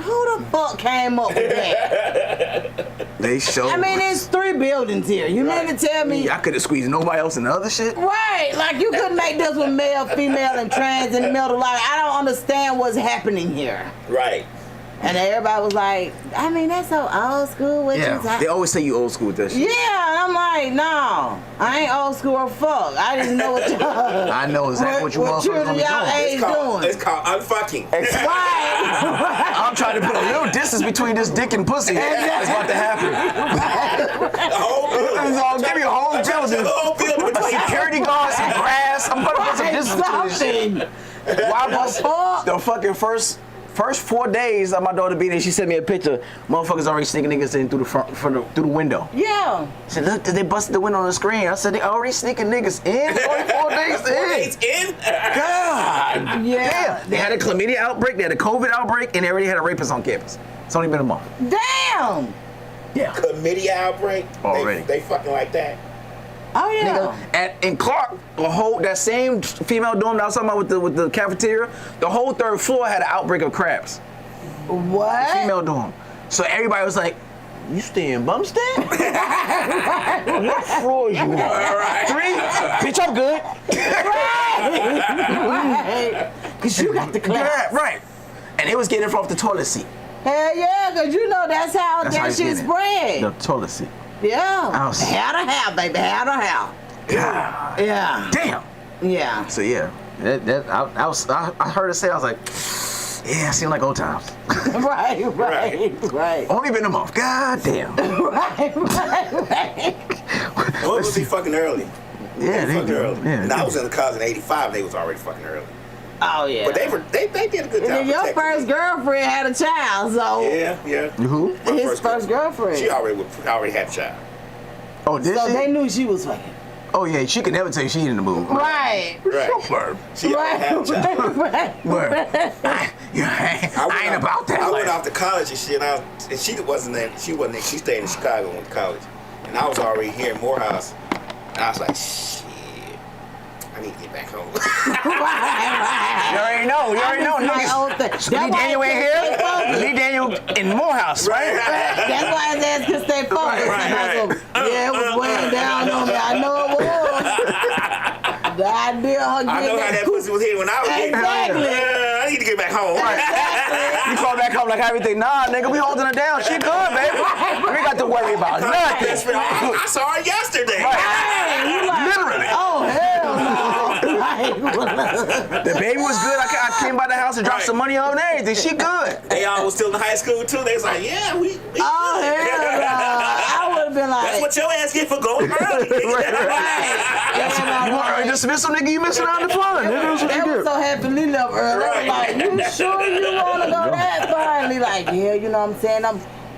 who the fuck came up with that? They showed. I mean, there's 3 buildings here. You mean to tell me? I could have squeezed nobody else in the other shit. Right. Like you couldn't make this with male, female, and trans in the middle. Like I don't understand what's happening here. Right. And everybody was like, I mean, that's so old school. What you Yeah, they always say you old school with that shit. Yeah, and I'm like, no, I ain't old school or fuck. I just know what y'all. I know exactly what you motherfuckers gonna be y'all doing. age doing. It's called unfucking. Right. I'm trying to put a little distance between this dick and pussy. That's about to happen. The whole building. I'll give you a whole building. The whole building A between security guard, some grass. I'm gonna put some distance between this shit. Something. Why was the fucking first 4 days of my daughter being there, she sent me a picture. Motherfuckers already sneaking niggas in through the window. Yeah. She said, look, they busted the window on the screen. I said, they already sneaking niggas in? Only 4 days in. 4 days in? Yeah. God. Damn. They had a chlamydia outbreak, they had a COVID outbreak, and they already had a rapist on campus. It's only been a month. Damn. Yeah. Chlamydia outbreak? Already. They fucking like that? Oh yeah. Nigga, in Clark, that same female dorm that I was talking about with the cafeteria, the whole 3rd floor had an outbreak of crabs. What? Female dorm. So everybody was like, you stay in Bumstead? What floors you on? Right. 3? Bitch, I'm good. Right. Cause you got the class. Yeah, right. And they was getting it off the toilet seat. Hell yeah, cause you know that's how That's how that you shit get it. spread. The toilet seat. Yeah. I was- How to have, baby. How to have. God Yeah. damn. Yeah. So yeah, I heard her say, I was like, yeah, seemed like old times. Right. Only been a month. God damn. Right. Well, it would be fucking early. Yeah, They fucking early. Yeah. And I was in the college in '85. They was already fucking early. Oh yeah. But they did a good And job. then your protecting first me. girlfriend had a child, so Yeah. Who? My his first girlfriend. She already had a child. Oh, did So she? they knew she was fucking. Oh yeah, she could never tell you she ain't in the mood. Right. Right. She already had a child. Right. Word. I ain't about that. I went off to college and shit, and she wasn't there. She wasn't there. She stayed in Chicago and went to college. And I was already here in Morehouse. And I was like, shit, I need to get back home. You already know. That's Lee Daniel ain't here. Lee Daniel in Morehouse, right? why his ass could stay focused. Right. Yeah, it was weighing down on me. I know it was. The idea of her I know getting how that pussy was here when I was getting Exactly. I need to get back home. You call back home like everything. Nah, nigga, we holding her down. She good, baby. We got to worry about nothing. I saw her yesterday. Hey, you like, Literally. oh, hell no. The baby was good. I came by the house and dropped some money on everything. She good. They all was still in high school too. They was like, yeah, we Oh, good. hell no. I would have been like, That's what your ass get for going early. You dismiss some nigga, you missing out on the fun. Nigga, they were so happy Lee left early. They Right. was like, you sure you want to go that far? And Lee like, yeah, you know what I'm saying?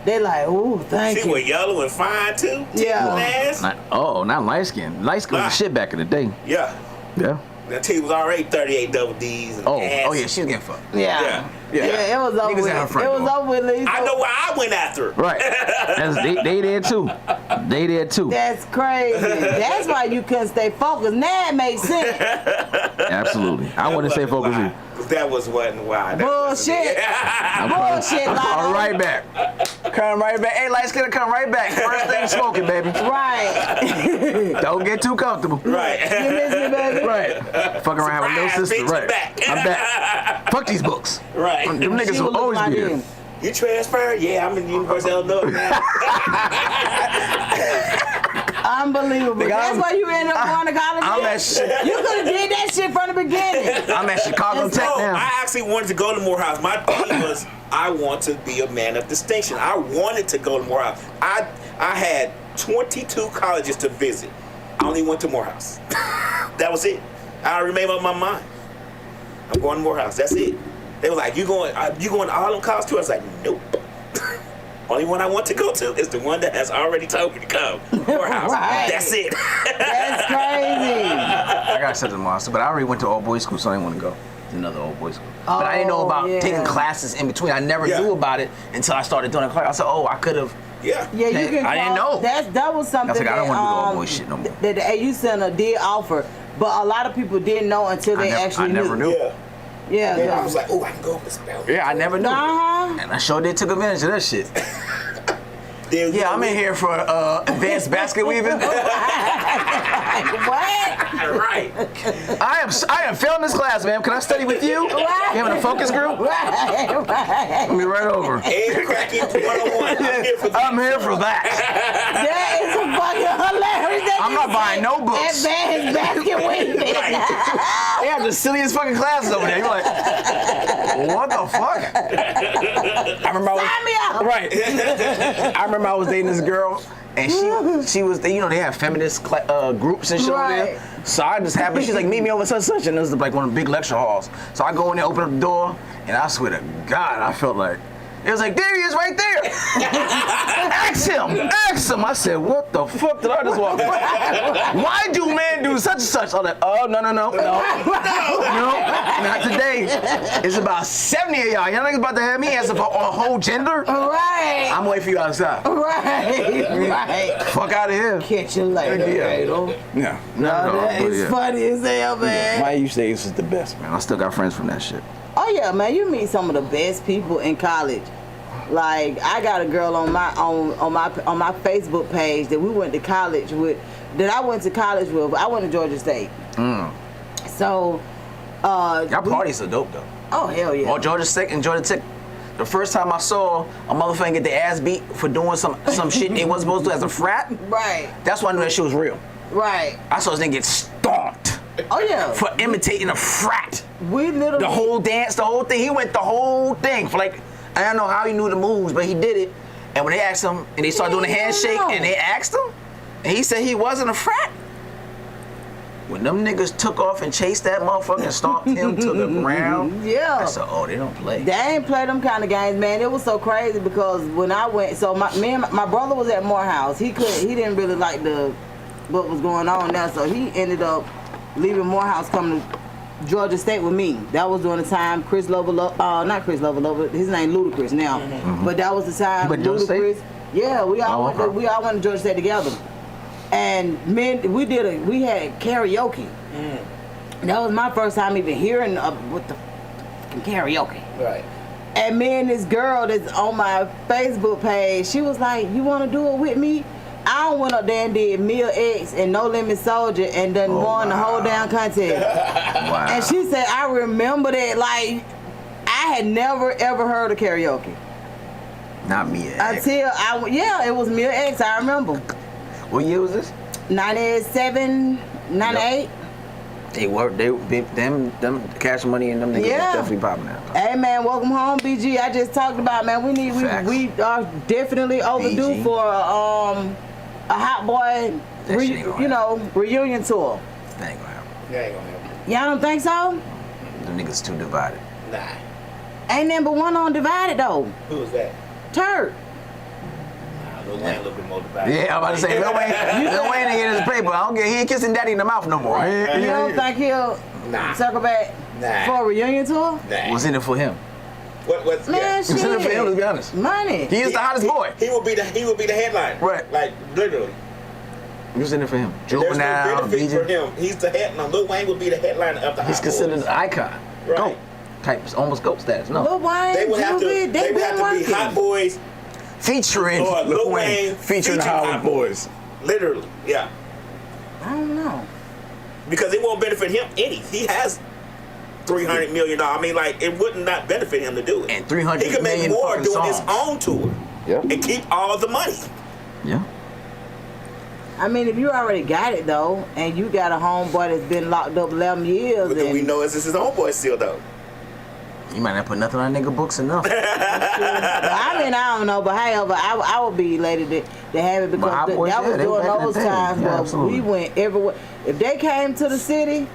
They like, ooh, thank She you. was yellow and fine too. Yeah. Ass. Not light skin. Light skin was the shit back in the day. Yeah. Yeah. That T was already 38 double D's. And ass. Yeah, she was getting fucked. Yeah. It was over Niggas with. at her front It was door. over with, Lee. I know where I went after. Right. They did too. They did too. That's crazy. That's why you couldn't stay focused. Now it makes sense. Absolutely. I wouldn't say focus you. That wasn't why. That Bullshit. Bullshit, I'm Lotto. coming right back. Come right back. Hey, light skin, come right back. First thing smoking, baby. Right. Don't get too comfortable. Right. You miss me, baby? Right. Fuck around with no Surprise, sister. bitch, Right. I'm back. I'm back. Fuck these books. Right. Them She niggas was will always looking be like there. him. You transferred? Yeah, I'm in the University of Illinois now. Unbelievable. Nigga, That's why you ended up going to college. I'm yeah. at shit. You could have did that shit from the beginning. I'm at Chicago And Tech No, now. I actually wanted to go to Morehouse. My thing was I want to be a man of distinction. I wanted to go to Morehouse. I had 22 colleges to visit. I only went to Morehouse. That was it. I already made up my mind. I'm going to Morehouse. That's it. They were like, you going to all them colleges too? I was like, nope. Only one I want to go to is the one that has already told me to come. Morehouse. Right. That's it. That's crazy. I got accepted to Monster, but I already went to all boys school, so I didn't want to go. It's another old boys school. But I didn't know about taking classes in between. I never knew about it until I started doing a class. I said, oh, I could have. Yeah. Yeah, you can. I didn't know. That was something. I was like, I don't want to do the old boy shit no more. That the AU Center did offer, but a lot of people didn't know until they actually knew. I never knew. Yeah. And I was like, oh, I can go over this spell. Yeah, I never knew. Uh-huh. And I sure did took advantage of that shit. Yeah, I'm in here for advanced basket weaving. What? Right. I am failing this class, ma'am. Can I study with you? Right. You having a focus group? Right. Let me right over. Egg cracking 101. I'm here for that. I'm here for that. That is fucking hilarious. I'm not buying no books. Advanced basket weaving. They have the silliest fucking classes over there. You're like, what the fuck? I remember Sign me up. Right. I remember I was dating this girl, and she was, you know, they have feminist groups and shit over there. So I just happened, she's like, meet me over such, and this is like one of the big lecture halls. So I go in there, open up the door, and I swear to God, I felt like, it was like, there he is right there. Ask him. I said, what the fuck did I just walk in? Why do men do such and such? I'm like, oh, no, not today. It's about 70 of y'all. Y'all niggas about to have me answer for a whole gender? Right. I'm waiting for you outside. Right. Fuck out of here. Catch you later. Yeah. That is funny as hell, man. My UC days is the best, man. I still got friends from that shit. Oh yeah, man, you meet some of the best people in college. Like I got a girl on my Facebook page that we went to college with. That I went to college with. I went to Georgia State. So, y'all parties are dope though. Oh hell yeah. Well, Georgia State and Georgia Tech. The first time I saw a motherfucker get their ass beat for doing some shit they wasn't supposed to as a frat. Right. That's when I knew that shit was real. Right. I saw this nigga get stomped. Oh yeah. For imitating a frat. We literally. The whole dance, the whole thing. He went the whole thing for like. I don't know how he knew the moves, but he did it. And when they asked him, and they started doing the handshake, and they asked him, and he said he wasn't a frat. When them niggas took off and chased that motherfucker and stomped him to the ground, yeah. I said, oh, they don't play. They ain't play them kind of games, man. It was so crazy because when I went, so my brother was at Morehouse. He didn't really like what was going on there, so he ended up leaving Morehouse, coming to Georgia State with me. That was during the time not Chris Lover, his name Ludacris now. But that was the time Ludacris. Yeah, we all went to Georgia State together. And man, we had karaoke. That was my first time even hearing what the fucking karaoke. Right. And me and this girl that's on my Facebook page, she was like, "You want to do it with me?" I went up there and did Mia X and No Limit Soldier and done won the whole damn contest. Wow. And she said, I remember that, like, I had never ever heard of karaoke. Not Mia X. It was Mia X, I remember. What year was this? 97, 98. Them Cash Money and them niggas was definitely popping out. Hey man, welcome home, BG. I just talked about, man, we are definitely overdue BG. for a Hot Boy reunion tour. That ain't gonna happen. That ain't gonna happen. Y'all don't think so? Them niggas too divided. Nah. Ain't nothing but one on divided though. Who was that? Turk. Lil Wayne a little bit more divided. Yeah, I'm about to say, Lil Wayne ain't getting his paper. I don't get, he ain't kissing daddy in the mouth no more. You don't think he'll circle back for a reunion tour? Nah. What's in it for him? What's Man, What's in it for him, let's be honest? Money. He is the hottest boy. He will be the headline. Right. Like literally. What's in it for him? There's no Juvenile, benefit for BG. him. He's the headline. Lil Wayne would be the headliner of the He's Hot considered Boys. an icon. Right. Goat. Type, almost GOAT status. No. Lil Wayne, They would have to. Juvie, They would have to be working. Hot Boys Featuring or Lil Wayne featuring the Howard Boys. Literally, yeah. I don't know. Because it won't benefit him any. He has $300 million. I mean, like, it would not benefit him to do it. And 300 He could make million more fucking doing his songs. own tour. Yeah. And keep all the money. Yeah. I mean, if you already got it though, and you got a homeboy that's been locked up 11 years, But do and we know is this his own boy still though? You might not put nothing on nigga books enough. I mean, I don't know, but however, I would be elated to have it because Hot Boys, that was they during back in those the day. times Yeah, where absolutely. we went everywhere. If they came to the city,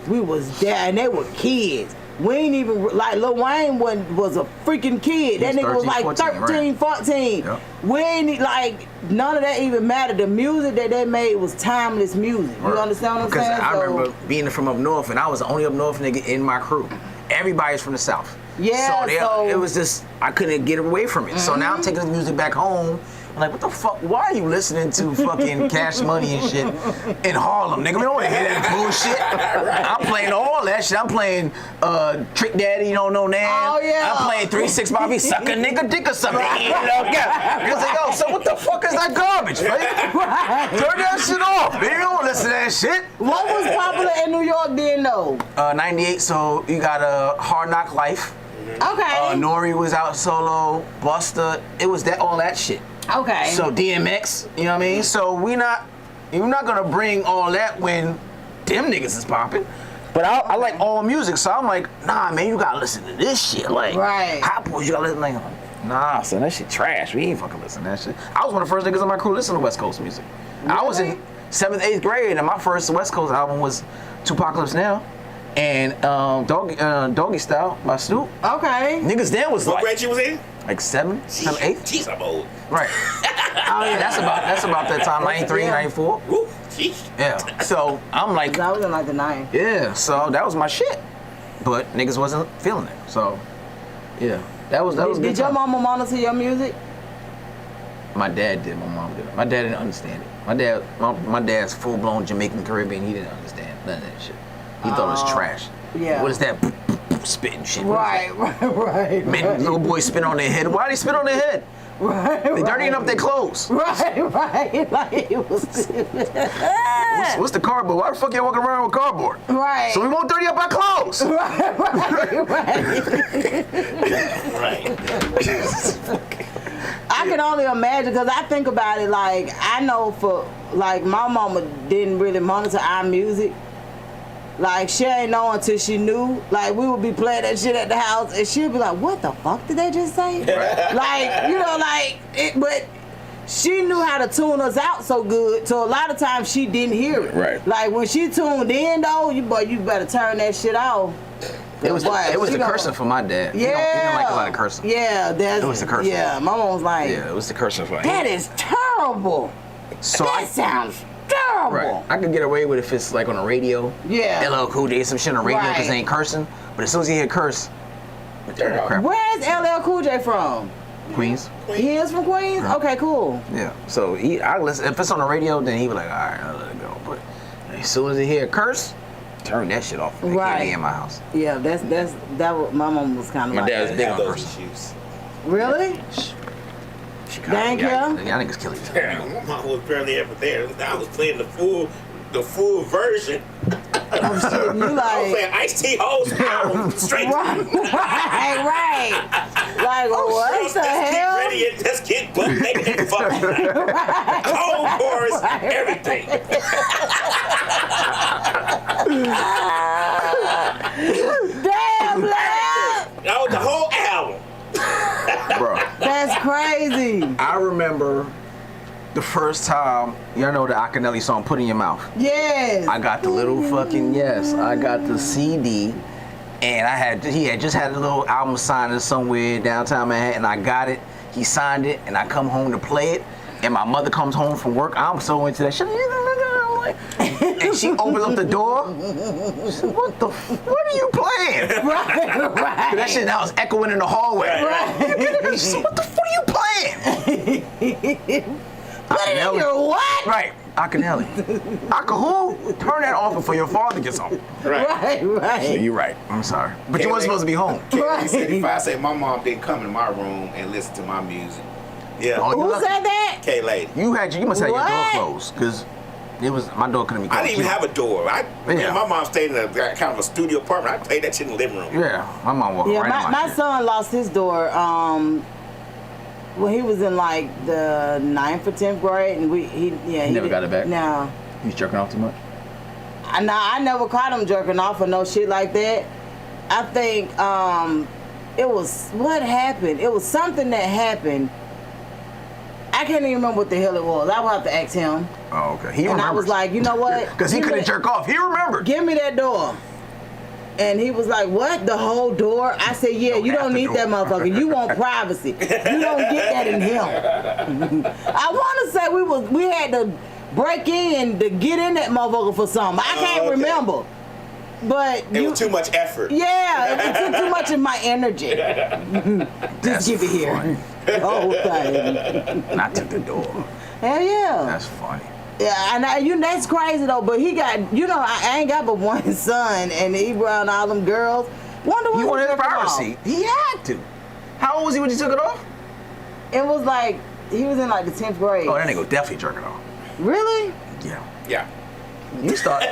we was there, and they were kids. we ain't even, like, Lil Wayne was a freaking kid. That nigga was like 13, 14. Yep. We ain't, like, none of that even mattered. The music that they made was timeless music. You understand what I'm saying? Because I remember being from up north, and I was the only up north nigga in my crew. Everybody's from the south. Yeah, so it was just, I couldn't get away from it. So now I'm taking the music back home. I'm like, what the fuck? Why are you listening to fucking Cash Money and shit in Harlem, nigga? We don't want to hear that bullshit. I'm playing all that shit. I'm playing Trick Daddy, you don't know now. Oh, yeah. I'm playing 3 6 Bobby, suck a nigga dick or something. You know, yeah. Because they go, so what the fuck is that garbage, man? Right. Turn that shit off, man. You don't listen to that shit. What was popular in New York then, though? 98, so you got Hard Knock Life. Okay. Nori was out solo, Busta. It was all that shit. Okay. So DMX, you know what I mean? So you're not gonna bring all that when them niggas is popping. But I like all music, so I'm like, nah, man, you gotta listen to this shit. Like, right. Hot Boys, you gotta listen. Like, nah, son, that shit trash. We ain't fucking listen to that shit. I was one of the first niggas in my crew listening to West Coast music. Really? I was in 7th, 8th grade, and my first West Coast album was Tupacalypse Now and Doggy Style by Snoop. Okay. Niggas then was What grade you was in? like 7th, 8th. Jeez, I'm old. Right. Oh yeah, that's about that time, 93, 94. Woo, jeez. Yeah. So I'm like, I was in like the 9th. yeah. So that was my shit, but niggas wasn't feeling it. So yeah, that was Did good your time. mama monitor your music? My dad did. My mom did. My dad didn't understand it. My dad's full blown Jamaican Caribbean. He didn't understand none of that shit. He thought it was trash. Yeah. What is that? Spitting shit. What is Right. Man, little boys spit on their head. Why they spit on their head? Right. They dirtying up their clothes. Right. Like it was. What's the cardboard? Why the fuck you walking around with cardboard? Right. So we won't dirty up our clothes. Right. I can only imagine because I think about it like I know for like my mama didn't really monitor our music. Like she ain't know until she knew. Like we would be playing that shit at the house and she'd be like, "What the fuck did they just say?" Like you know, like it. But she knew how to tune us out so good. So a lot of times she didn't hear it. Right. Like when she tuned in though, you better turn that shit off. It was the cursing for my dad. Yeah. He didn't like a lot of cursing. Yeah, It was the cursing. Yeah, my mom was like, Yeah, it was the cursing for him. "That is terrible. So That sounds terrible." Right. I could get away with it if it's like on the radio. Yeah. LL Cool J, some shit on the radio because they ain't cursing. But as soon as you hear curse, crap. Where's LL Cool J from? Queens. He is from Queens? Okay, cool. Yeah. So I listen. If it's on the radio, then he was like, all right, I'll let it go. But as soon as he hear curse, turn that shit off. They can't be in my house. Yeah, that was, my mom was kind of My like dad was that. big Have on those cursing. issues. Really? Chicago. Thank Y'all you. niggas kill each other. Yeah, my mom was barely ever there. I was playing the full version. Oh shit, you I was like playing Ice-T Hoes album straight. right. Like what the Let's hell? get ready and let's get butt naked and fucking cold chorus, everything. Damn, love. That was the whole album. Bro, That's crazy. I remember the first time, y'all know the Akinelli song, Put in Your Mouth. Yes. I got the little fucking, I got the CD, and he had just had a little album signing somewhere downtown Manhattan, I got it, he signed it, and I come home to play it, and my mother comes home from work, I'm so into that shit, I'm like, and she opens up the door, she said, what are you playing? Right. That shit now is echoing in the hallway. Right. She said, what the fuck are you playing? Put it in your what? Right, Akinelli. Who? Turn that off before your father gets home. Right. Right. You're right. I'm sorry. But you weren't supposed to be home. He said if I say my mom didn't come in my room and listen to my music. Yeah. Oh, you Who lucky. said that? K-Lady. You must have your door What? closed, because my door couldn't be closed. I didn't even have a door. Yeah. My mom stayed in a kind of a studio apartment. I played that shit in the living room. Yeah, my mom walked Yeah, right in my shit. son lost his door when he was in like the 9th or 10th grade, and he never got it back? No. He's jerking off too much? I never caught him jerking off or no shit like that. I think it was what happened. It was something that happened. I can't even remember what the hell it was. I would have to ask him. Oh, okay. He And remembers. I was like, you know what? Because he couldn't jerk off. He remembered. Give me that door. And he was like, what? The whole door? I said, yeah, you don't need that motherfucker. You want privacy. You don't get that in him. I want to say we had to break in to get in that motherfucker for something. I can't remember. But it was too much effort. Yeah, it took too much of my energy. Just give it here. The whole thing. Not to the door. Hell yeah. That's funny. Yeah, and that's crazy though. But he got, I ain't got but one son, and he around all them girls. Wonder what he wanted his took it privacy. off. He had to. How old was he when he took it off? It was like he was in like the 10th grade. Oh, that nigga was definitely jerking off. Really? Yeah. Yeah. You start.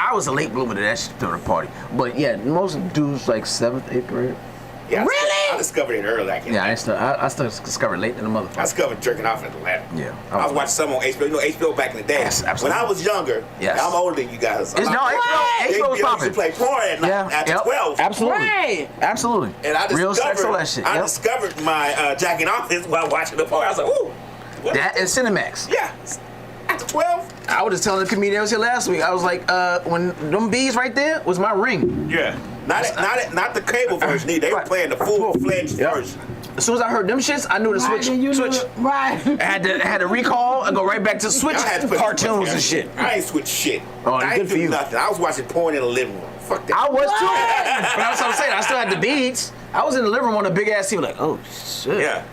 I was a late bloomer to that shit to the party, but yeah, most dudes like 7th, 8th grade. Yeah, really? I discovered it early. I still discovered late in the motherfucker. I discovered jerking off at 11. Yeah. I was watching some on HBO. You know HBO back in the day. Yes, absolutely. When I was younger, I'm older than you guys. HBO was popping. Used to play porn at night after 12. Absolutely. Right. Absolutely. And I discovered, real sex, all that shit. I discovered my jacking off while watching the porn. I was like, ooh. What? That and Cinemax. Yeah. After 12. I was just telling the comedian I was here last week. I was like, when them bees right there was my ring. Yeah. Not the cable version. They were playing the full-fledged version. As soon as I heard them shits, I knew to switch. Right. I had to recall and go right back to switch cartoons and shit. I ain't switch shit. Oh, I ain't do nothing. I was watching porn in the living room. Fuck that. I was too. But that's what I'm saying. I still had the beads. I was in the living room on a big ass TV like, oh shit. Yeah.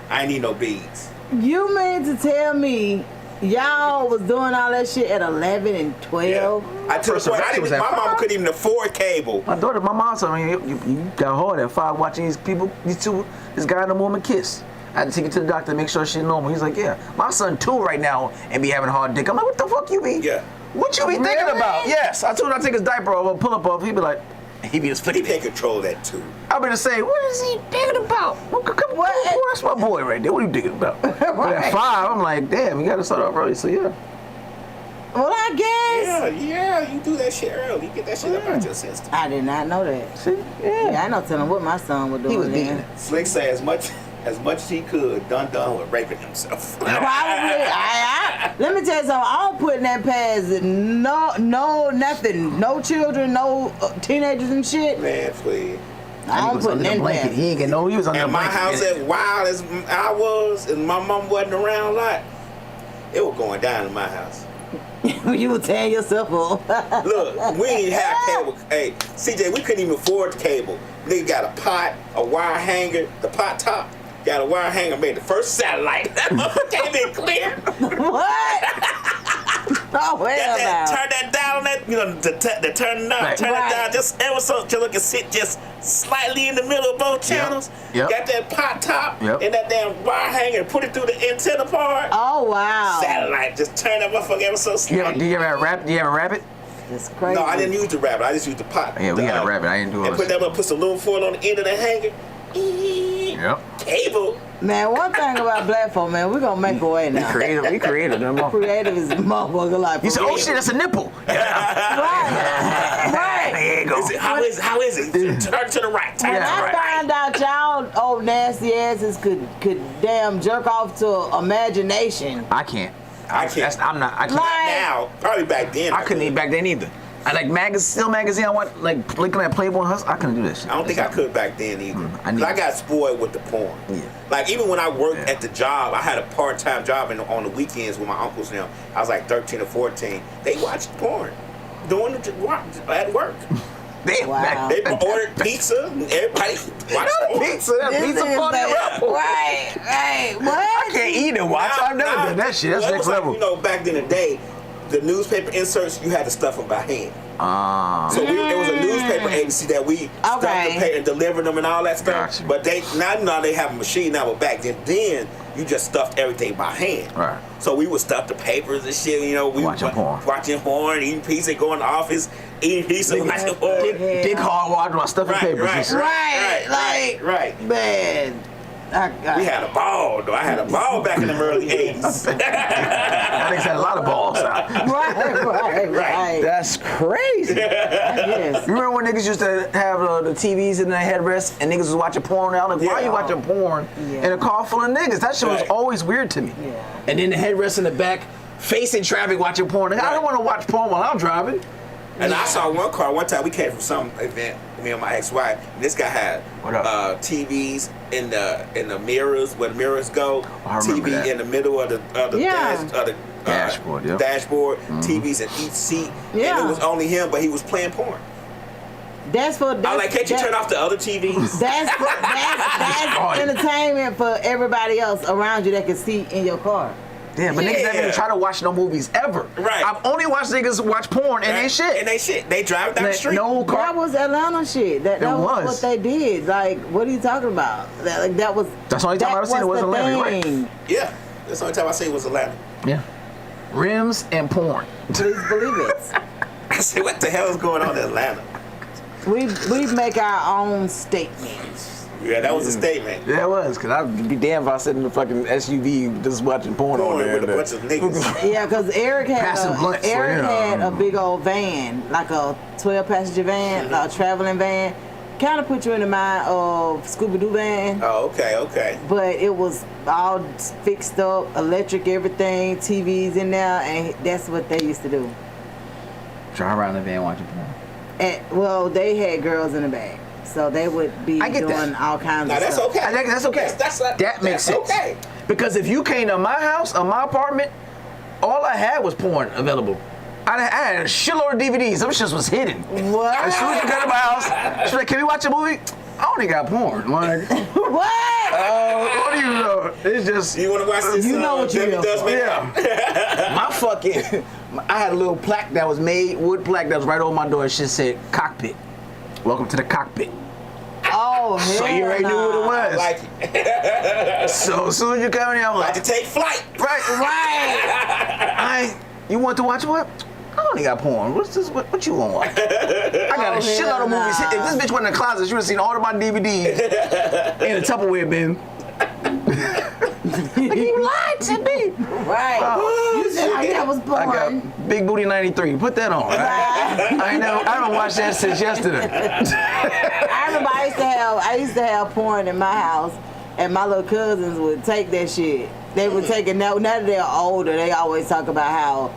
I ain't need no beads. You mean to tell me y'all was doing all that shit at 11 and 12? Yeah. I took my mama couldn't even afford cable. My mom told me, you got hard at 5 watching this guy and a woman kiss. I had to take it to the doctor to make sure she's normal. He's like, yeah, my son 2 right now and be having hard dick. I'm like, what the fuck you be? Yeah. What you be thinking about? Yes. I told him I take his diaper off or pull up off. He'd be like, he be just flicking. He can't control that too. I'll be to say, what is he thinking about? That's my boy right there. What are you thinking about? But at 5, I'm like, damn, you got to start off early. So yeah. Well, I guess. Yeah, you do that shit early. You get that shit up out your system. I did not know that. See? Yeah, I know telling what my son was doing. He was beating it. Slick say as much as he could, done with raping himself. Probably. Let me tell you something. I don't put in that past no nothing. No children, no teenagers and shit. Man, please. I don't put in that blanket. He ain't get no. He was under the my blanket. house, as wild as I was, and my mom wasn't around a lot, it was going down in my house. You were tearing yourself up. Look, we didn't have cable. Hey, CJ, we couldn't even afford the cable. Nigga got a pot, a wire hanger, the pot top. Got a wire hanger, made the first satellite. That motherfucker came in clear. What? Oh, well, turn that down, the turn it down, turn it down just ever so till it can sit just slightly in the middle of both channels. Yep. Got that pot top and that damn wire hanger and put it through the antenna part. Oh, wow. Satellite, just turn that motherfucker ever so slightly. Do you ever wrap it? It's crazy. No, I didn't use the rabbit. I just used the pot. Yeah, we had a rabbit. I didn't do it. And put some aluminum foil on the end of the hanger. Yep. Cable. Man, one thing about black folk, man, we gonna make a way now. We creative. Creative is motherfucker like. You said, oh shit, that's a nipple. Right. There you go. How is it? Turn to the right. When I find out y'all old nasty asses could damn jerk off to imagination. I can't. I can't. Not now. Probably back then. I couldn't eat back then either. I like magazine. I want like looking at Playboy and Hustle. I couldn't do this shit. I don't think I could back then either. I got spoiled with the porn. Yeah. Like even when I worked at the job, I had a part-time job on the weekends with my uncles. Now I was like 13 or 14. They watched porn at work. They ordered pizza and everybody watched porn. Pizza party around. Right. What? I can't eat and watch. I've never done that shit. That's next level. Like, back in the day, the newspaper inserts, you had to stuff them by hand. So it was a newspaper agency that we stuffed the paper and delivered them and all that stuff. Gotcha. But now they have a machine now. But back then you just stuffed everything by hand. Right. So we would stuff the papers and shit. We watching porn, eating pizza, going to the office, eating pizza, watching porn. Dick hard watching my stuffing papers. Right. Man. We had a ball, though. I had a ball back in the early 80s. I think had a lot of balls out. Right. That's crazy. Yes. You remember when niggas used to have the TVs in their headrests and niggas was watching porn now? Like, why are you watching porn in a car full of niggas? That shit was always weird to me. Yeah. And then the headrest in the back, facing traffic watching porn. Like, I don't want to watch porn while I'm driving. And I saw one car one time. We came from some event, me and my ex-wife. And this guy had TVs in the mirrors where the mirrors go. TV that. In the middle of the dashboard. Dashboard. TVs in each seat. Yeah. And it was only him, but he was playing porn. That's I'm like, can't you turn off the other TVs? That's entertainment for everybody else around you that can see in your car. Yeah, but niggas never even try to watch no movies ever. Right. I've only watched niggas watch porn and they shit. They drive down the street. No car. That was Atlanta shit. That was what they did. Like, what are you talking about? That's the only time I ever seen it was Atlanta. Right? Yeah, that's the only time I seen it was Atlanta. Yeah. Rims and porn. Please believe it. I said, what the hell is going on in Atlanta? We make our own statements. Yeah, that was a statement. Yeah, it was, because I'd be damned if I sit in the fucking SUV just watching porn on there. With a bunch of niggas. Yeah, because Eric had a big old van, like a 12-passenger van, a traveling van. Kind of put you in the mind of Scooby-Doo van. Oh, okay. But it was all fixed up, electric, everything, TVs in there, and that's what they used to do. Drive around the van watching porn. Well, they had girls in the back. So they would be doing all kinds of stuff. Okay. That's okay. That makes sense. Okay. Because if you came to my house or my apartment, all I had was porn available. I had a shitload of DVDs. Some shit was hidden. What? As soon as you got to my house, she's like, can we watch a movie? I only got porn. Like, what? What do you know? It's just... You want to watch this? You know what you know. Yeah. My fucking... I had a little plaque that was made, wood plaque that was right over my door. It shit said, cockpit. Welcome to the cockpit. Oh, hell so you already knew what it was. I like it. So as soon as you come in here, I'm like to take flight. Right. You want to watch what? I only got porn. What's this? What you want to watch? I got a shitload of movies. If this bitch went in the closet, she would have seen all of my DVDs in a Tupperware bin. You lied to me. Right. You said that was porn. I got Big Booty 93. Put that on. Right? I don't watch that since yesterday. I remember I used to have porn in my house, and my little cousins would take that shit. They would take it. Now that they're older, they always talk about how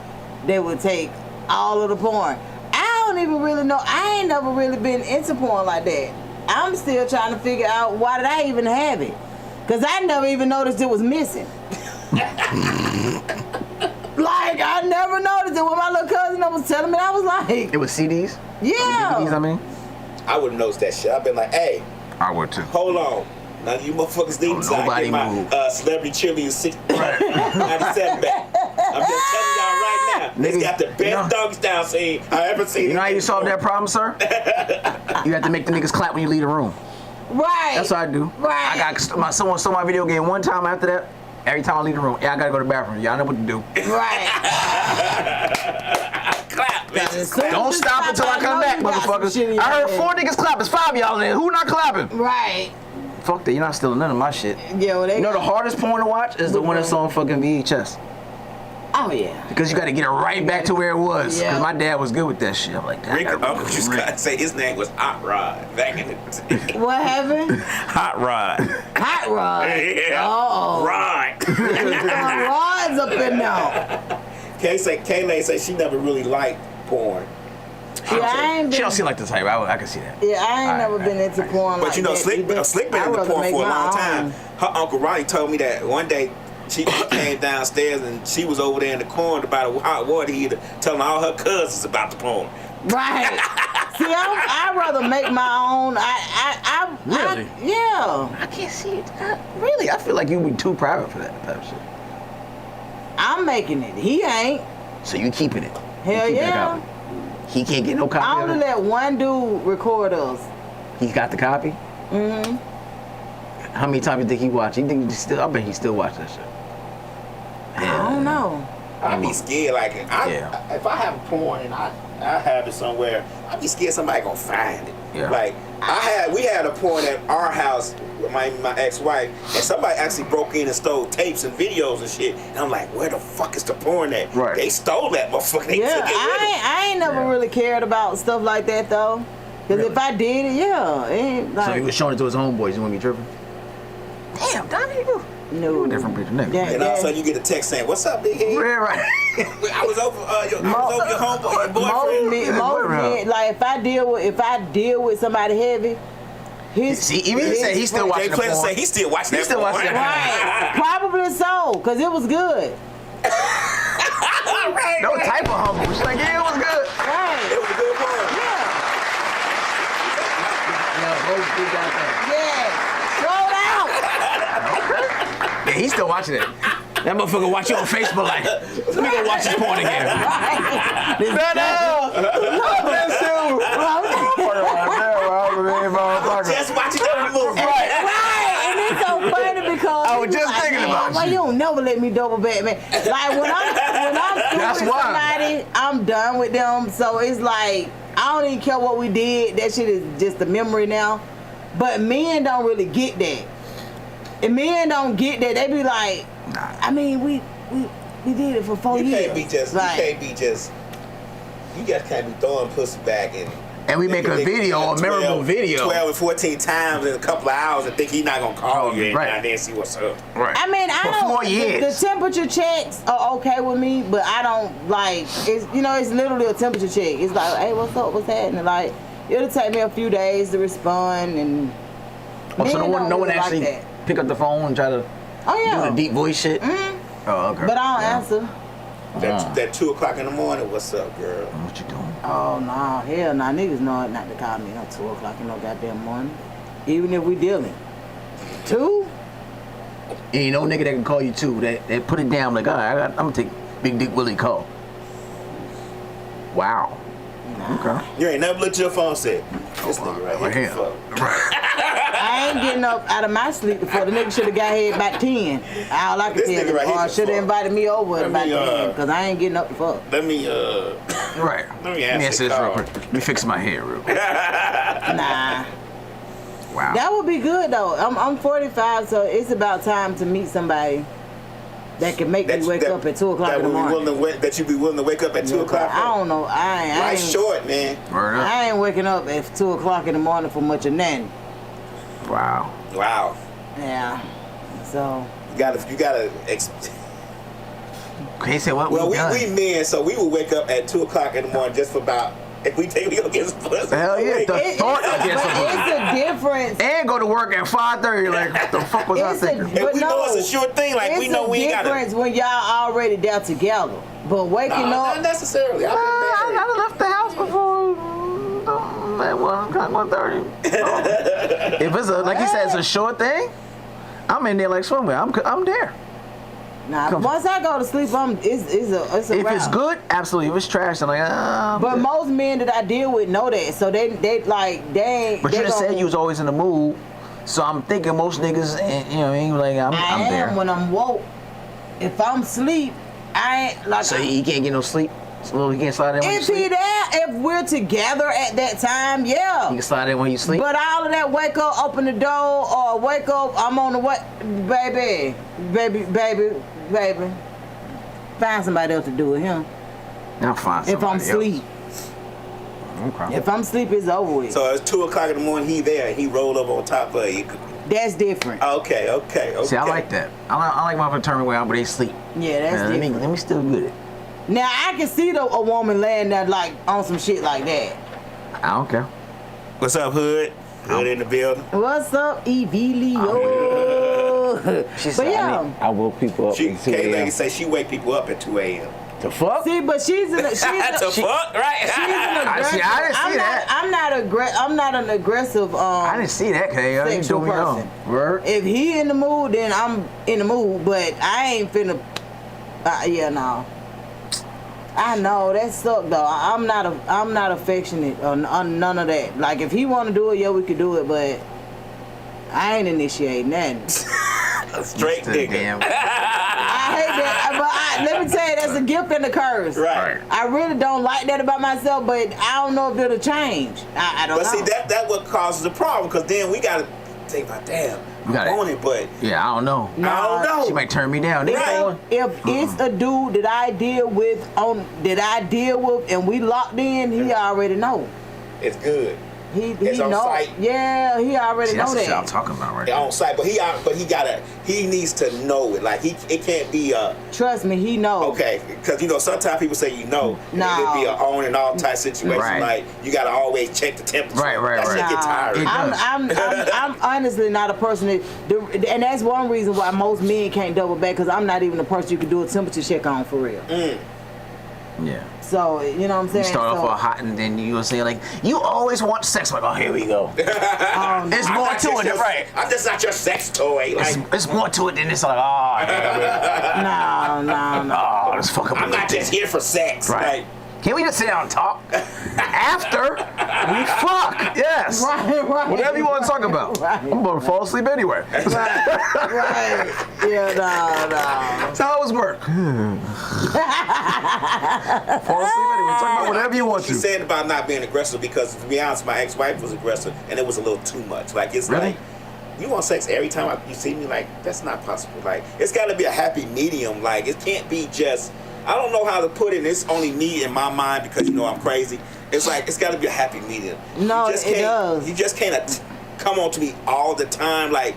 they would take all of the porn. I don't even really know. I ain't never really been into porn like that. I'm still trying to figure out why did I even have it. Because I never even noticed it was missing. Like, I never noticed it. When my little cousin was telling me, I was like... It was CDs? Yeah. DVDs, I mean? I wouldn't notice that shit. I've been like, hey. I would too. Hold on. Now you motherfuckers need to get my Celebrity Chili 97 back. I'm just telling y'all right now. It's got the best doggy style scene I ever seen. You know how you solve that problem, sir? You have to make the niggas clap when you leave the room. Right. That's what I do. Right. Someone stole my video game one time after that. Every time I leave the room, I gotta go to the bathroom. Y'all know what to do. Right. Clap, bitches. Don't stop until I come back, motherfuckers. I heard 4 niggas clap. It's 5 y'all in there. Who not clapping? Right. Fuck that. You're not stealing none of my shit. Yeah, well, you know the hardest porn to watch is the one that's on fucking VHS. Oh, yeah. Because you got to get it right back to where it was. Because my dad was good with that shit. I'm like, that. Uncle just got to say his name was Hot Rod back in the day. What happened? Hot Rod. Hot Rod? Yeah. Oh. Rod. Rod's up in there. Kayla say she never really liked porn. She don't seem like the type. I can see that. Yeah, I ain't never been into porn. But you know, Slick been into porn for a long time. Her Uncle Ronnie told me that one day she came downstairs and she was over there in the corner about a hot water heater telling all her cousins about the porn. Right. See, I'd rather make my own. Really? Yeah. I can't see it. Really? I feel like you'd be too private for that type of shit. I'm making it. He ain't. So you keeping it? Hell yeah. He can't get no copy I of it? only let one dude record us. He got the copy? Mm-hmm. How many times you think he watched? I bet he still watch that shit. I don't know. I'd be scared. Like, if I have a porn and I have it somewhere, I'd be scared somebody gonna find it. Yeah. Like, we had a porn at our house with my ex-wife, and somebody actually broke in and stole tapes and videos and shit. And I'm like, where the fuck is the porn at? Right. They stole that motherfucker. They took it with them. I ain't never really cared about stuff like that though. Because if I did it, it ain't like... So he was showing it to his homeboys. You want me tripping? Damn, Donnie. No. Different picture, nigga. Yeah, And all of a sudden you get a text saying, "What's up, big head?" Right. I was over your homeboy, your boyfriend. Most men, like if I deal with somebody heavy, See, even he said he's still watching the porn. Say he's still watching that porn. Right. Probably so, because it was good. Right, No type of humble. She's like, yeah, it was good. Right. It was a good porn. Yeah. Throw it out. Yeah, he's still watching it. That motherfucker watch you on Facebook like, let me go watch this porn again. Just watching that movie. Right, and it's so funny because I was just like, thinking about why you. you don't never let me double back, man? Like when I'm That's through with why. somebody, I'm done with them. So it's like I don't even care what we did. That shit is just a memory now. But men don't really get that. And men don't get that. They be like, I mean, we did it for 4 years. You can't be throwing pussy back And we make a video, a memorable video. 12 and 14 times in a couple of hours and think he's not going to call you Right. and then see what's up. Right. I mean, I For don't. 4 years. The temperature checks are okay with me, but I don't like. It's it's literally a temperature check. It's like, hey, what's up? What's happening? Like, it'll take me a few days to respond, and So men no one don't really actually like that. pick up the phone and try to Oh do the deep voice shit? Oh, okay. But I don't answer. That 2 o'clock in the morning, what's up, girl? What you doing? Oh no, hell no, niggas know not to call me at 2 o'clock in no goddamn morning, even if we dealing. 2? Ain't no nigga that can call you too. That put it down like, all right, I'm gonna take Big Dick Willie call. Wow. Okay. You ain't never looked at your phone and said, this nigga right here. Fuck. I ain't getting up out of my sleep before the nigga should have got here about 10. All I can This tell nigga you, right here or can should have fuck. invited me over at Let about me, 10, because I ain't getting up to fuck. Let me, Right. Let me this answer the real call. quick. Let me fix my hair real quick. Nah. Wow. That would be good though. I'm 45, so it's about time to meet somebody that can make me wake up at 2 o'clock in the morning. That you be willing to wake up at 2 o'clock? I don't know. I Life's ain't, short, man. Word up. I ain't waking up at 2 o'clock in the morning for much of nothing. Wow. Wow. Yeah. So. You gotta. Okay, say what Well, we done. we men, so we would wake up at 2 o'clock in the morning just for about. If we think we gonna get some pussy. Hell yeah. The thought of getting some pussy. It's a difference. And go to work at 5:30. Like, what the fuck was I thinking? And we know it's a sure thing. Like we know we ain't It's a gotta. difference when y'all already there together. But waking Not up. necessarily. I've been married. I left the house before at 1:30. If it's like you said, it's a short thing. I'm in there like swimwear. I'm there. Nah, Come once I go to sleep, it's a If wrap. it's good, absolutely. If it's trash, I'm like, I'm But good. most men that I deal with know that, so they ain't. But they you just gon- said you was always in the mood, so I'm thinking most niggas, you know what I mean? Like I'm I there. am when I'm woke. If I'm asleep, I ain't like. So he can't get no sleep. So he can't slide in when you If he sleep. there, if we're together at that time, yeah. He can slide in when you sleep. But all of that, wake up, open the door, or wake up, I'm on the way, baby. Find somebody else to do it, him. I'll find If I'm somebody asleep. else. Okay. If I'm asleep, it's over with. So it's 2 o'clock in the morning. He there. He rolled up on top of you. That's different. Okay. See, I like that. I like my determined way out, but they sleep. Yeah, that's different. Let me still get it. Now I can see a woman laying there like on some shit like that. I don't care. What's up, Hood? Hood in the building. What's up, Evelio? She But said, yeah, I woke people up She, at 2 K-Lady a.m. say she wake people up at 2 a.m. The fuck? see, but she's an That's a fuck, right? She's an I see- aggressive. I didn't see that. I'm not an aggressive. I didn't see that, K. You Sexual do me wrong. person. Word? If he in the mood, then I'm in the mood. But I ain't finna. Yeah, no. I know that sucked though. I'm not affectionate or none of that. Like if he want to do it, yeah, we could do it. But I ain't initiating nothing. A straight nigga. Damn. I hate that, but let me tell you, that's a gift and a curse. Right. I really don't like that about myself, but I don't know if it'll change. I don't But know. see, that what causes the problem, because then we gotta think about, damn, We gotta- I want it, but Yeah, I don't know. I don't know. She might turn me down. They Right. going. If it's a dude that I deal with and we locked in, he already know. It's good. It's on know. site. Yeah, he already know That's the shit I'm that. talking about right Yeah, now. on site, but he needs to know it. Like it can't be Trust me, he know. okay, because sometimes people say and No. it be an on and off type situation. Right. Like you gotta always check the temperature. Right. That shit get tiring. I'm honestly not a person that, and that's one reason why most men can't double back, because I'm not even a person you can do a temperature check on for real. Yeah. So, you know what I'm saying? You start off all hot and then you gonna say like, you always want sex. Like, oh, here we go. It's more to it, right? I'm just not your sex toy. Like It's more to it than it's like, oh, yeah. No. Oh, let's fuck up. I'm not just here for sex. Right. Like, Can we just sit down and talk? After we fuck. Yes. Right. Whatever you want to talk about. Right. I'm gonna fall asleep anyway. Right. Yeah, no. That's how it works. Fall asleep anyway. Talk about whatever you want she to. said about not being aggressive, because to be honest, my ex-wife was aggressive and it was a little too much. Like it's Really? like you want sex every time you see me. Like that's not possible. Like it's got to be a happy medium. Like it can't be just. I don't know how to put it. It's only me in my mind because I'm crazy. It's like it's got to be a happy medium. No, you just it can't, does. You just can't come on to me all the time, like,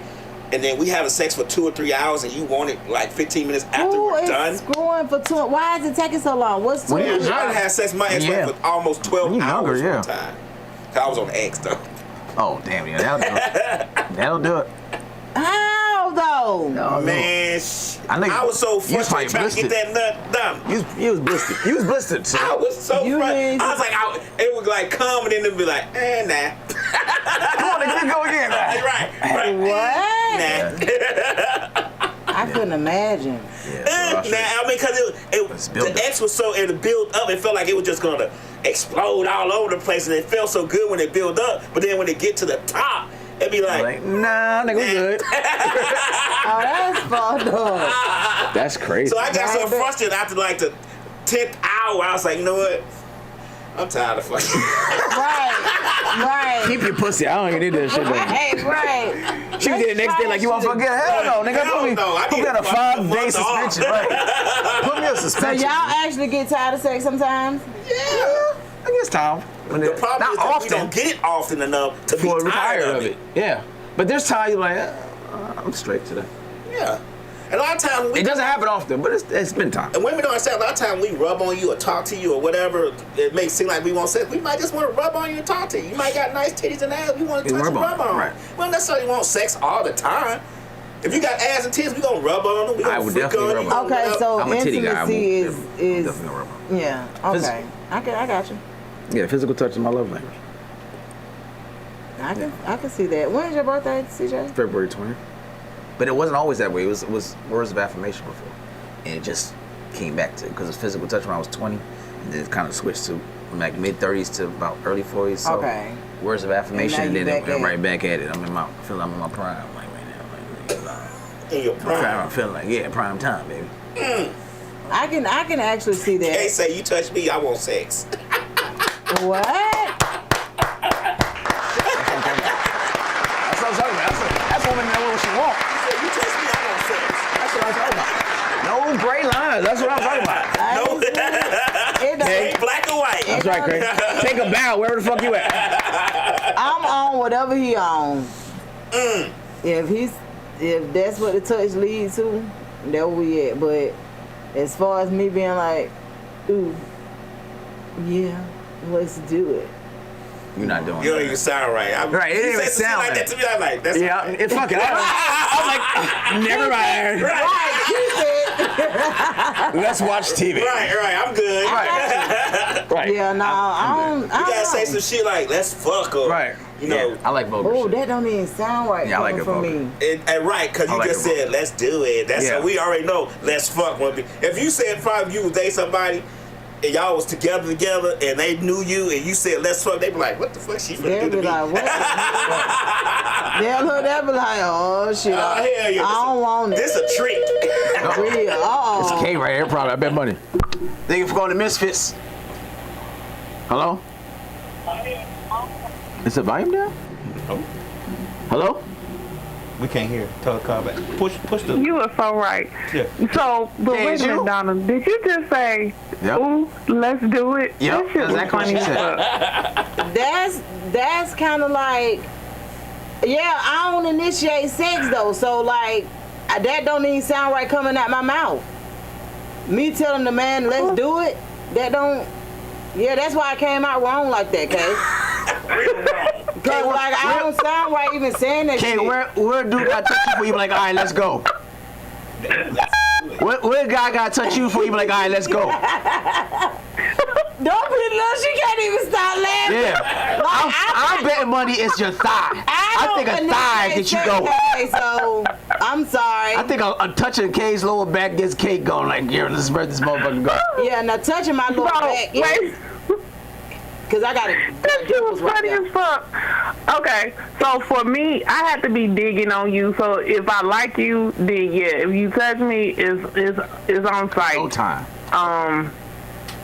and then we having sex for 2 or 3 hours, and you want it like 15 minutes after Who we're is done. screwing for 2? Why is it taking so long? What's When 2? you're young. I had sex with my ex-wife Yeah. for almost 12 When you're younger, hours yeah. one time. 'Cause I was on X though. Oh, damn, yeah, that'll do it. That'll do it. How though? Man, I was so frustrated trying to get that nut done. You was blistered. You was blistered, so. I was so You frustrated. mean- I was like, it would like come and then it'd be like, nah. Come on, nigga, go again, man. right. What? Nah. I couldn't imagine. Nah, I mean, because the X was so, it built up, it felt like it was just going to explode all over the place, and it felt so good when it built up, but then when it get to the top, it'd be like nah, nigga, we good. Oh, that's fucked up. That's crazy. so I got so frustrated after like the 10th hour, I was like, you know what? I'm tired of fucking. Right. Keep your pussy. I don't even need that shit. Right. She did it next day like, you want to fuck again? Hell no, nigga. Hell no, I Put me need on a to fuck the 5-day fuck off. suspension. Right. Put me on So suspension. y'all actually get tired of sex sometimes? Yeah. I guess time. The problem Not is that often. we don't get it often enough to be Before we're tired of it. Yeah. But there's times you're like, I'm straight today. Yeah. And a lot of times It doesn't happen often, but it's been time. and women don't understand. A lot of times we rub on you or talk to you or whatever. It makes it seem like we want sex. We might just want to rub on you and talk to you. You might got nice titties and ass. We want to touch and rub on. Right. We don't necessarily want sex all the time. If you got ass and titties, we gonna rub on them. We I gonna would freak definitely on you. rub on Okay, so I'm a titty guy. intimacy I'm is definitely gonna rub on. yeah. Okay, I got you. Yeah, physical touch is my love language. I can see that. When's your birthday, CJ? February 20th. But it wasn't always that way. It was words of affirmation before, and it just came back to because it's physical touch when I was 20, and then it kind of switched to from like mid-30s to about early 40s. So Okay. words of affirmation, And and now then you it back went at right back at it. I feel I'm in my prime, like right now, In your prime. I'm feeling like prime time, baby. I can actually see Can't that. say you touch me, I want sex. What? That's what I'm talking about. That's women know what she wants. You touch me, I want sex. That's what I'm talking about. No gray lines. That's what I'm talking about. No. It don't- Ain't black or white. That's right, Craig. Take a bow wherever the fuck you at. I'm on whatever he on. If that's what the touch leads to, there we at. But as far as me being like, ooh, yeah, let's do it. You're not doing You don't that. even sound right. Right, it you didn't say even some shit sound like like that to me. I'm like, that's Yeah, it fuck it. I was like, never mind. Right. Keep it. Let's watch TV. Right, I'm good. Right. Yeah, no, I don't. You gotta say some shit like, let's fuck or, Right. you know. Yeah, I like vulgar Oh, shit. that don't even sound right. Yeah, I like coming it from vulgar. me. And right, because I you like just it, said, let's do it. That's Yeah. how we already know, let's fuck. If you said probably you would date somebody and y'all was together and they knew you and you said, let's fuck, they be like, what the fuck she finna They'll do to be me? like, what? They'll be like, oh shit. Oh, hell yeah. I don't want it. This a trick. Real. It's Oh. K right here, probably. I bet money. Thank you for going to Misfits. Hello? Is the volume down? Oh. Hello? We can't hear. Tell her call back. Push the. You are so right. Yeah. So, but Hey, wait it's a minute, you? Donna. Did you just say, Yep. ooh, let's do it? Yep, That shit was exactly what funny she as said. fuck. that's kind of like, yeah, I don't initiate sex though, so like that don't even sound right coming out my mouth. Me telling the man let's do it, that don't. Yeah, that's why I came out wrong like that, Kay. Cause like I don't sound right even saying that Okay, shit. where dude got touch you for you be like, all right, let's go? Where guy got touch you for you be like, all right, let's go? Don't be look, she can't even stop laughing. Yeah. Like, I'm betting money it's your thigh. I think a thigh gets you going. Okay, so I'm sorry. I think a touching K's lower back gets K going. Like, here, let's spread this motherfucker go. Yeah, now touching my lower back. Wait. Cause I gotta. That shit was funny as fuck. Okay, so for me, I have to be digging on you. So if I like you, then yeah, if you touch me, it's on site. No time.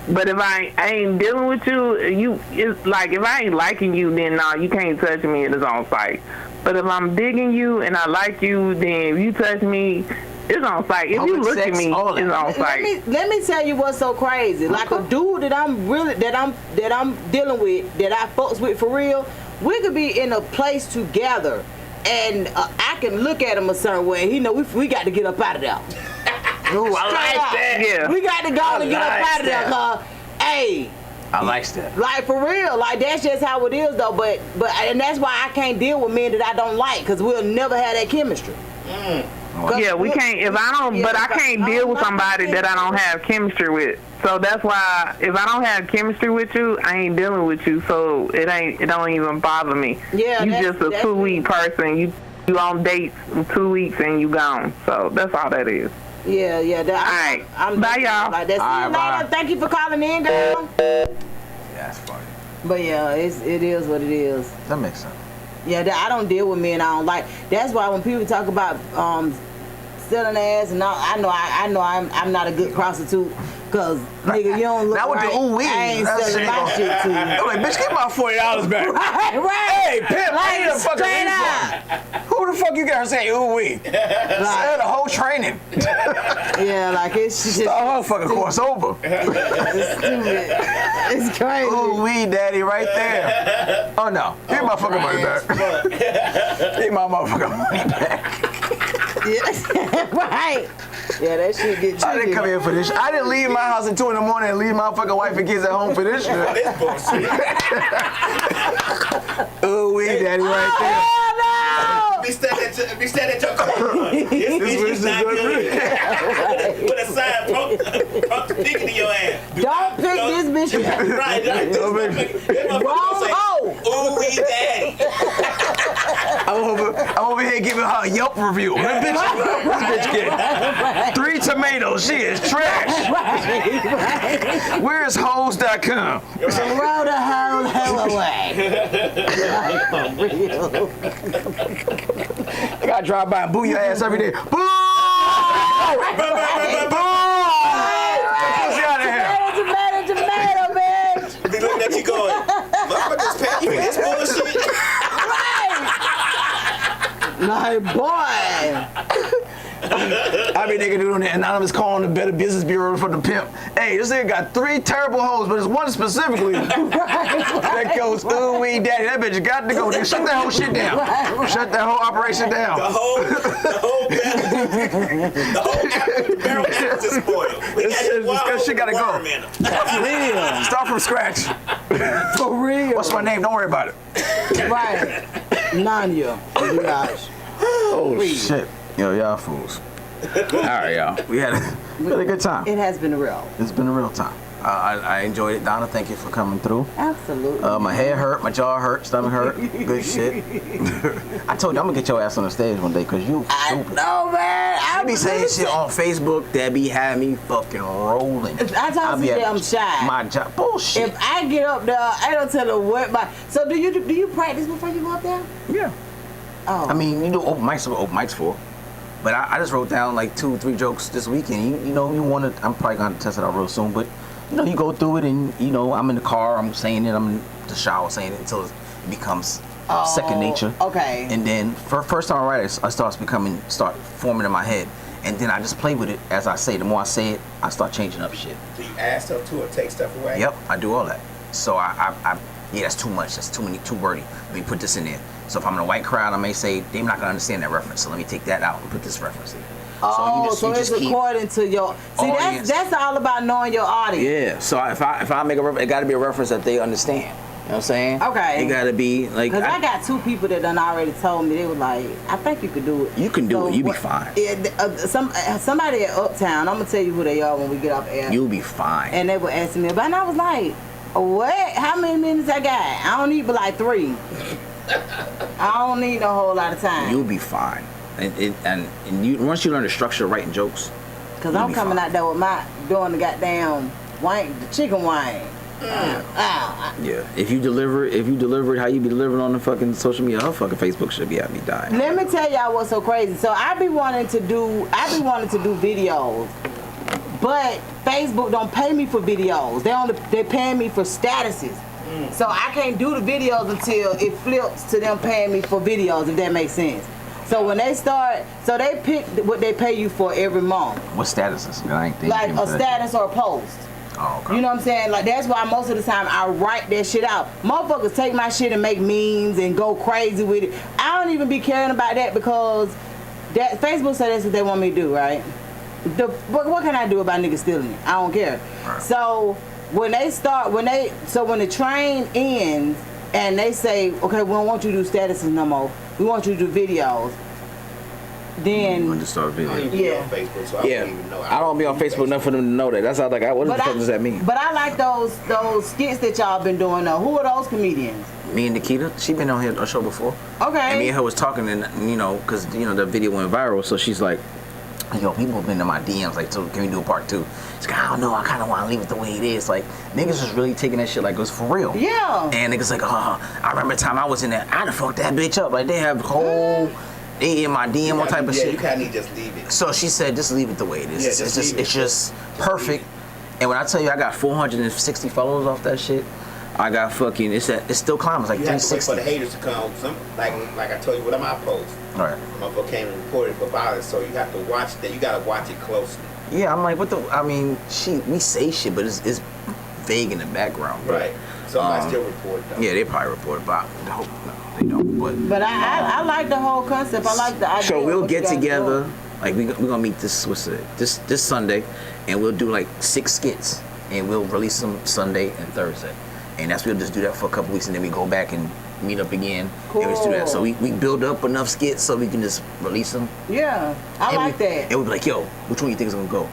But if I ain't dealing with you, it's like if I ain't liking you, then no, you can't touch me. It is on site. But if I'm digging you and I like you, then if you touch me, it's on site. If you look at me, it's on site. Let me tell you what's so crazy. Like a dude that I'm dealing with, that I fucks with for real, we could be in a place together, and I can look at him a certain way. He know we got to get up out of there. Ooh, I like that. Yeah. We got to go and get up out of there, that. cause hey. I like that. Like for real, like that's just how it is though. But and that's why I can't deal with men that I don't like, cause we'll never have that chemistry. Yeah, we can't. If I don't, but I can't deal with somebody that I don't have chemistry with. So that's why if I don't have chemistry with you, I ain't dealing with you. So it don't even bother me. Yeah, you just a 2-week person. You on dates in 2 weeks and you gone. So that's all that is. Yeah. Alright. Bye, y'all. Like that. All right, bye. Thank you for calling in, girl. Yeah, that's funny. But yeah, it is what it is. That makes sense. Yeah, I don't deal with men I don't like. That's why when people talk about selling ass and all, I know I'm not a good prostitute, cause nigga you don't look Now with right. the ooh-wee, I ain't that selling shit my go- shit to you. I'm like, bitch, get my $40 back. Right. Hey, pimp, Like, I need a fucking straight refund. Who the fuck you got her saying ooh wee? Said the whole training. Yeah, like it's just The whole fucking course over. it's stupid. It's crazy. Ooh wee, daddy, right there. Oh no, give my fucking money back. Give my motherfucking money back. Yeah. Right. Yeah, that shit get tricky. I didn't come here for this. I didn't leave my house at 2 in the morning and leave my fucking wife and kids at home for this shit. This bullshit. Ooh wee, daddy, right there. Oh Be standing at your car. This bitch is not good. Put a sign, pump the dick in your ass. no! Don't pick this bitch up. Right. Wrong hoe. Ooh, we daddy. I'm over here giving her a Yelp review. This bitch get 3 tomatoes. She is trash. Where's hoes.com? Throw the hell away. Like, for real. I gotta drive by and boo your ass every day. Boo! Boo! Get out of here. Tomato, bitch. Be looking at you going, motherfuckers pay you for this bullshit. Like, boy. I be nigga doing the anonymous calling the Better Business Bureau for the pimp. Hey, this nigga got 3 terrible hoes, but there's one specifically that goes, ooh wee daddy. That bitch got to go. Nigga, shut that whole shit down. Shut that whole operation down. The whole barrel is spoiled. This shit gotta go. Start from scratch. For real. What's my name? Don't worry about it. Right. Nanya. Gosh. Oh shit. Yo, y'all fools. All right, y'all. We had a good time. It has been real. It's been a real time. I enjoyed it. Donna, thank you for coming through. Absolutely. My head hurt, my jaw hurt, stomach hurt. Good shit. I told you I'm gonna get your ass on the stage one day because you stupid. No, man. I be saying shit on Facebook that be having me fucking rolling. I told you I'm shy. My job. Bullshit. If I get up there, I don't tell her what my. So do you practice before you go up there? Yeah. Oh. I mean, you do open mics for. But I just wrote down like 2 or 3 jokes this weekend. You know, you want to. I'm probably gonna test it out real soon. But you know, you go through it, and you know, I'm in the car, I'm saying it, I'm in the shower saying it until it becomes second nature. Okay. And then for first time I write it, I start forming in my head, and then I just play with it as I say. The more I say it, I start changing up shit. Do you add stuff to it, take stuff away? Yep, I do all that. So I yeah, that's too much. That's too many, too wordy. Let me put this in there. So if I'm in a white crowd, I may say they're not gonna understand that reference. So let me take that out and put this reference in. So it's according to your. See, that's all about knowing your audience. Yeah. So if I make a reference, it got to be a reference that they understand. You know what I'm saying? Okay. It got to be like. Because I got 2 people that done already told me, they were like, I think you could do it. You can do it. You be fine. Somebody at Uptown, I'm gonna tell you who they are when we get off air. You'll be fine. And they were asking me about, and I was like, what? How many minutes I got? I don't need but like 3. I don't need a whole lot of time. You'll be fine. And you once you learn the structure of writing jokes. Because I'm coming out there with doing the goddamn wine, the chicken wine. Yeah. If you deliver it how you be delivering on the fucking social media, her fucking Facebook should be having me dying. Let me tell y'all what's so crazy. So I be wanting to do videos, but Facebook don't pay me for videos. They paying me for statuses. So I can't do the videos until it flips to them paying me for videos, if that makes sense. So when they start, so they pick what they pay you for every month. What statuses? Like a status or a post. Oh, okay. You know what I'm saying? Like that's why most of the time I write that shit out. Motherfuckers take my shit and make memes and go crazy with it. I don't even be caring about that because that Facebook said that's what they want me to do, right? What can I do about niggas stealing it? I don't care. Right. So when the train ends and they say, okay, we don't want you to do statuses no more. We want you to do videos. Then you want to start video. Yeah. On Facebook, so I don't even know. I don't be on Facebook enough for them to know that. That's how what the fuck does that mean? But I like those skits that y'all been doing though. Who are those comedians? Me and Nikita, she been on here a show before. Okay. And me and her was talking, and because the video went viral, so she's like, yo, people have been in my DMs like, so can we do a part 2? She's like, I don't know, I kind of want to leave it the way it is. Like, niggas is really taking that shit like it was for real. Yeah. And niggas like, I remember the time I was in there, I'd have fucked that bitch up. Like, they have whole, they in my DM, all type of shit. You kind of just leave it. So she said, just leave it the way it is. Yeah, it's just perfect. And when I tell you, I got 460 followers off that shit. I got fucking, it's still climbing. It's like 360. You have to wait for the haters to come. Like I told you, what am I post? All right. Motherfucker came and reported for violence, so you have to watch that. You gotta watch it closely. Yeah, I'm like, we say shit, but it's vague in the background. But, right. Somebody still report though. Yeah, they probably report, but I hope no, they don't. But I like the whole concept. I like the idea. So we'll get together. Like we're gonna meet this Sunday, and we'll do like 6 skits, and we'll release them Sunday and Thursday. And we'll just do that for a couple weeks, and then we go back and meet up again. Cool. And we just do that. So we build up enough skits so we can just release them. Yeah, I like that. And we'll be like, yo, which one you think is gonna go?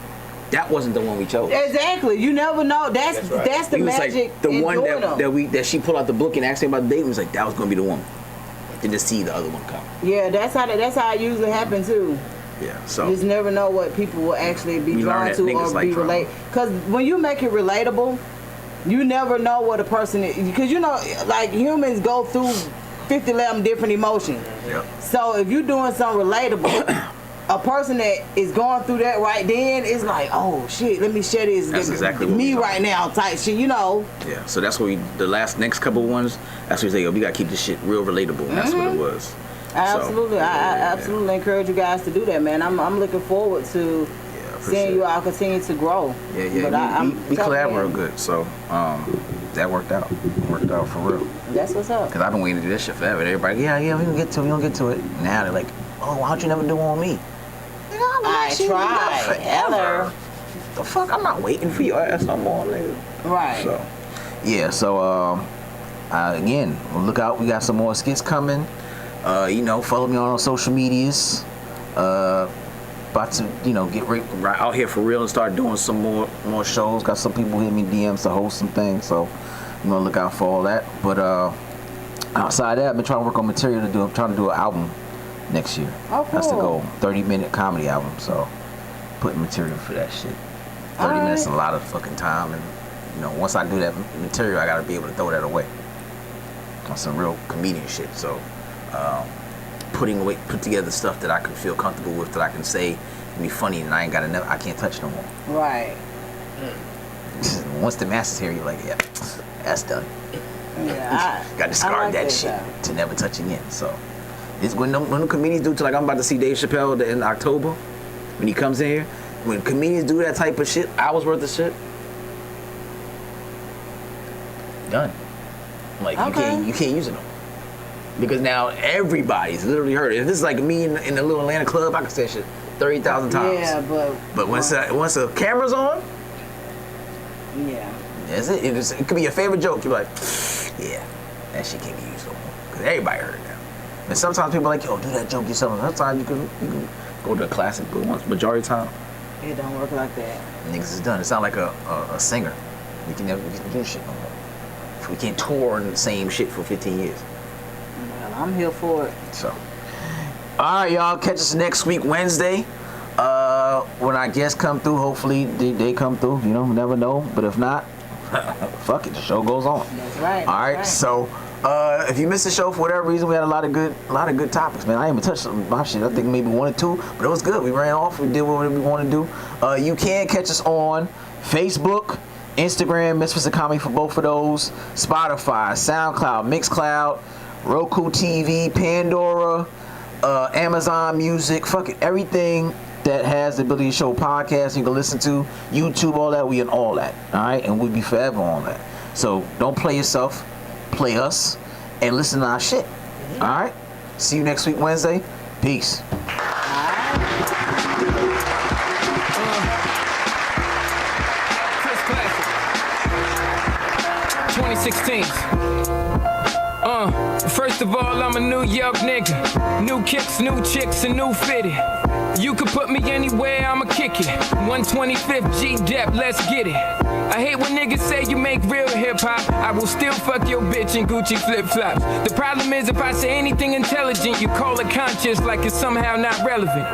That wasn't the one we chose. Exactly. You never know. That's the magic. Like, the one that she pulled out the book and asked me about the date was like, that was gonna be the one. Then to see the other one come. Yeah, that's how it usually happens too. Yeah. So you just never know what people will actually be drawn to or like be related. Because when you make it relatable, you never know what a person is. Because like humans go through 50-11 different emotions. Yep. So if you're doing something relatable, a person that is going through that right then is like, oh shit, let me share this. That's exactly what me right now type shit, Yeah. So that's what the next couple ones. That's what we say. Yo, we gotta keep this shit real relatable. And that's what it was. Absolutely. I absolutely encourage you guys to do that, man. I'm looking forward to seeing you all continue to grow. Yeah. But we collab real good, so that worked out. Worked out for real. That's what's up. Cause I've been waiting to do this shit forever. Everybody, yeah, we gonna get to it. Now they're like, oh, why don't you never do one on me? I tried forever. The fuck? I'm not waiting for your ass no more, nigga. Right. So, yeah. So again, look out. We got some more skits coming. Follow me on social medias. About to, get right out here for real and start doing some more shows. Got some people hitting me DMs to host some things, so I'm gonna look out for all that. But outside that, I've been trying to work on material to do. I'm trying to do an album next year. Oh, cool. That's the goal. 30-minute comedy album. So putting material for that shit. 30 minutes is a lot of fucking time, and once I do that material, I gotta be able to throw that away on some real comedian shit. So. Put together stuff that I can feel comfortable with, that I can say and be funny, and I can't touch no more. Right. Once the master's here, you're like, yeah, that's done. Yeah, got to discard that shit to never touch again. So it's when the comedians do, like I'm about to see Dave Chappelle in October when he comes in here. When comedians do that type of shit, hours worth of shit, done. Like Okay. you can't use it no more. Because now everybody's literally heard it. If this is like me in the little Atlanta club, I can say shit 30,000 times. Yeah, But once a camera's on, yeah. that's it. It could be your favorite joke. You're like, yeah, that shit can't be used no more. Because everybody heard it now. And sometimes people are like, yo, do that joke yourself. Sometimes you can go to a classic, but once majority of the time, It don't work like that. niggas is done. It sound like a singer. We can never do shit no more. We can't tour on the same shit for 15 years. Well, I'm here for it. So, all right, y'all. Catch us next week, Wednesday. When our guests come through, hopefully they come through. You know, never know. But if not, fuck it. The show goes on. That's right. All right. Right. So, if you missed the show for whatever reason, we had a lot of good topics, man. I ain't even touched my shit. I think maybe 1 or 2, but it was good. We ran off. We did what we want to do. You can catch us on Facebook, Instagram, Misfits of Comedy for both of those. Spotify, SoundCloud, Mixcloud, Roku TV, Pandora, Amazon Music, fucking everything that has the ability to show podcasts you can listen to, YouTube, all that. We in all that, all right? And we'll be forever on that. So don't play yourself, play us, and listen to our shit, all right? See you next week, Wednesday. Peace. Chris Classic. 2016. First of all, I'm a New York nigga. New kicks, new chicks, and new fitted. You can put me anywhere, I'ma kick it. 125th G-Dep, let's get it. I hate when niggas say you make real hip-hop. I will still fuck your bitch in Gucci flip-flops. The problem is if I say anything intelligent, you call it conscious like it's somehow not relevant.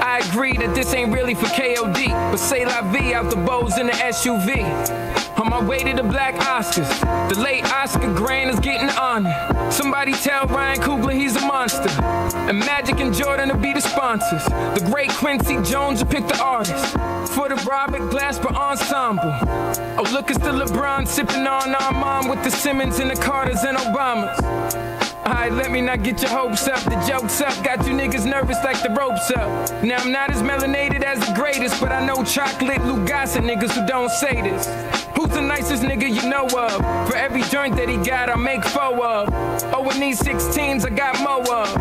I agree that this ain't really for KOD, but say la vie out the bows in the SUV. On my way to the Black Oscars, the late Oscar Grant is getting honored. Somebody tell Ryan Coogler he's a monster. And Magic and Jordan will be the sponsors. The great Quincy Jones will pick the artist. For the Robert Glasper Ensemble. Oh, look, it's the LeBron sipping on our mom with the Simmons and the Carters and Obamas. Alright, let me not get your hopes up. The joke's up, got you niggas nervous like the ropes up. Now I'm not as melanated as the greatest, but I know chocolate Lou Gossett niggas who don't say this. Who's the nicest nigga you know of? For every joint that he got, I make 4 of. Oh, in these 16s, I got more of.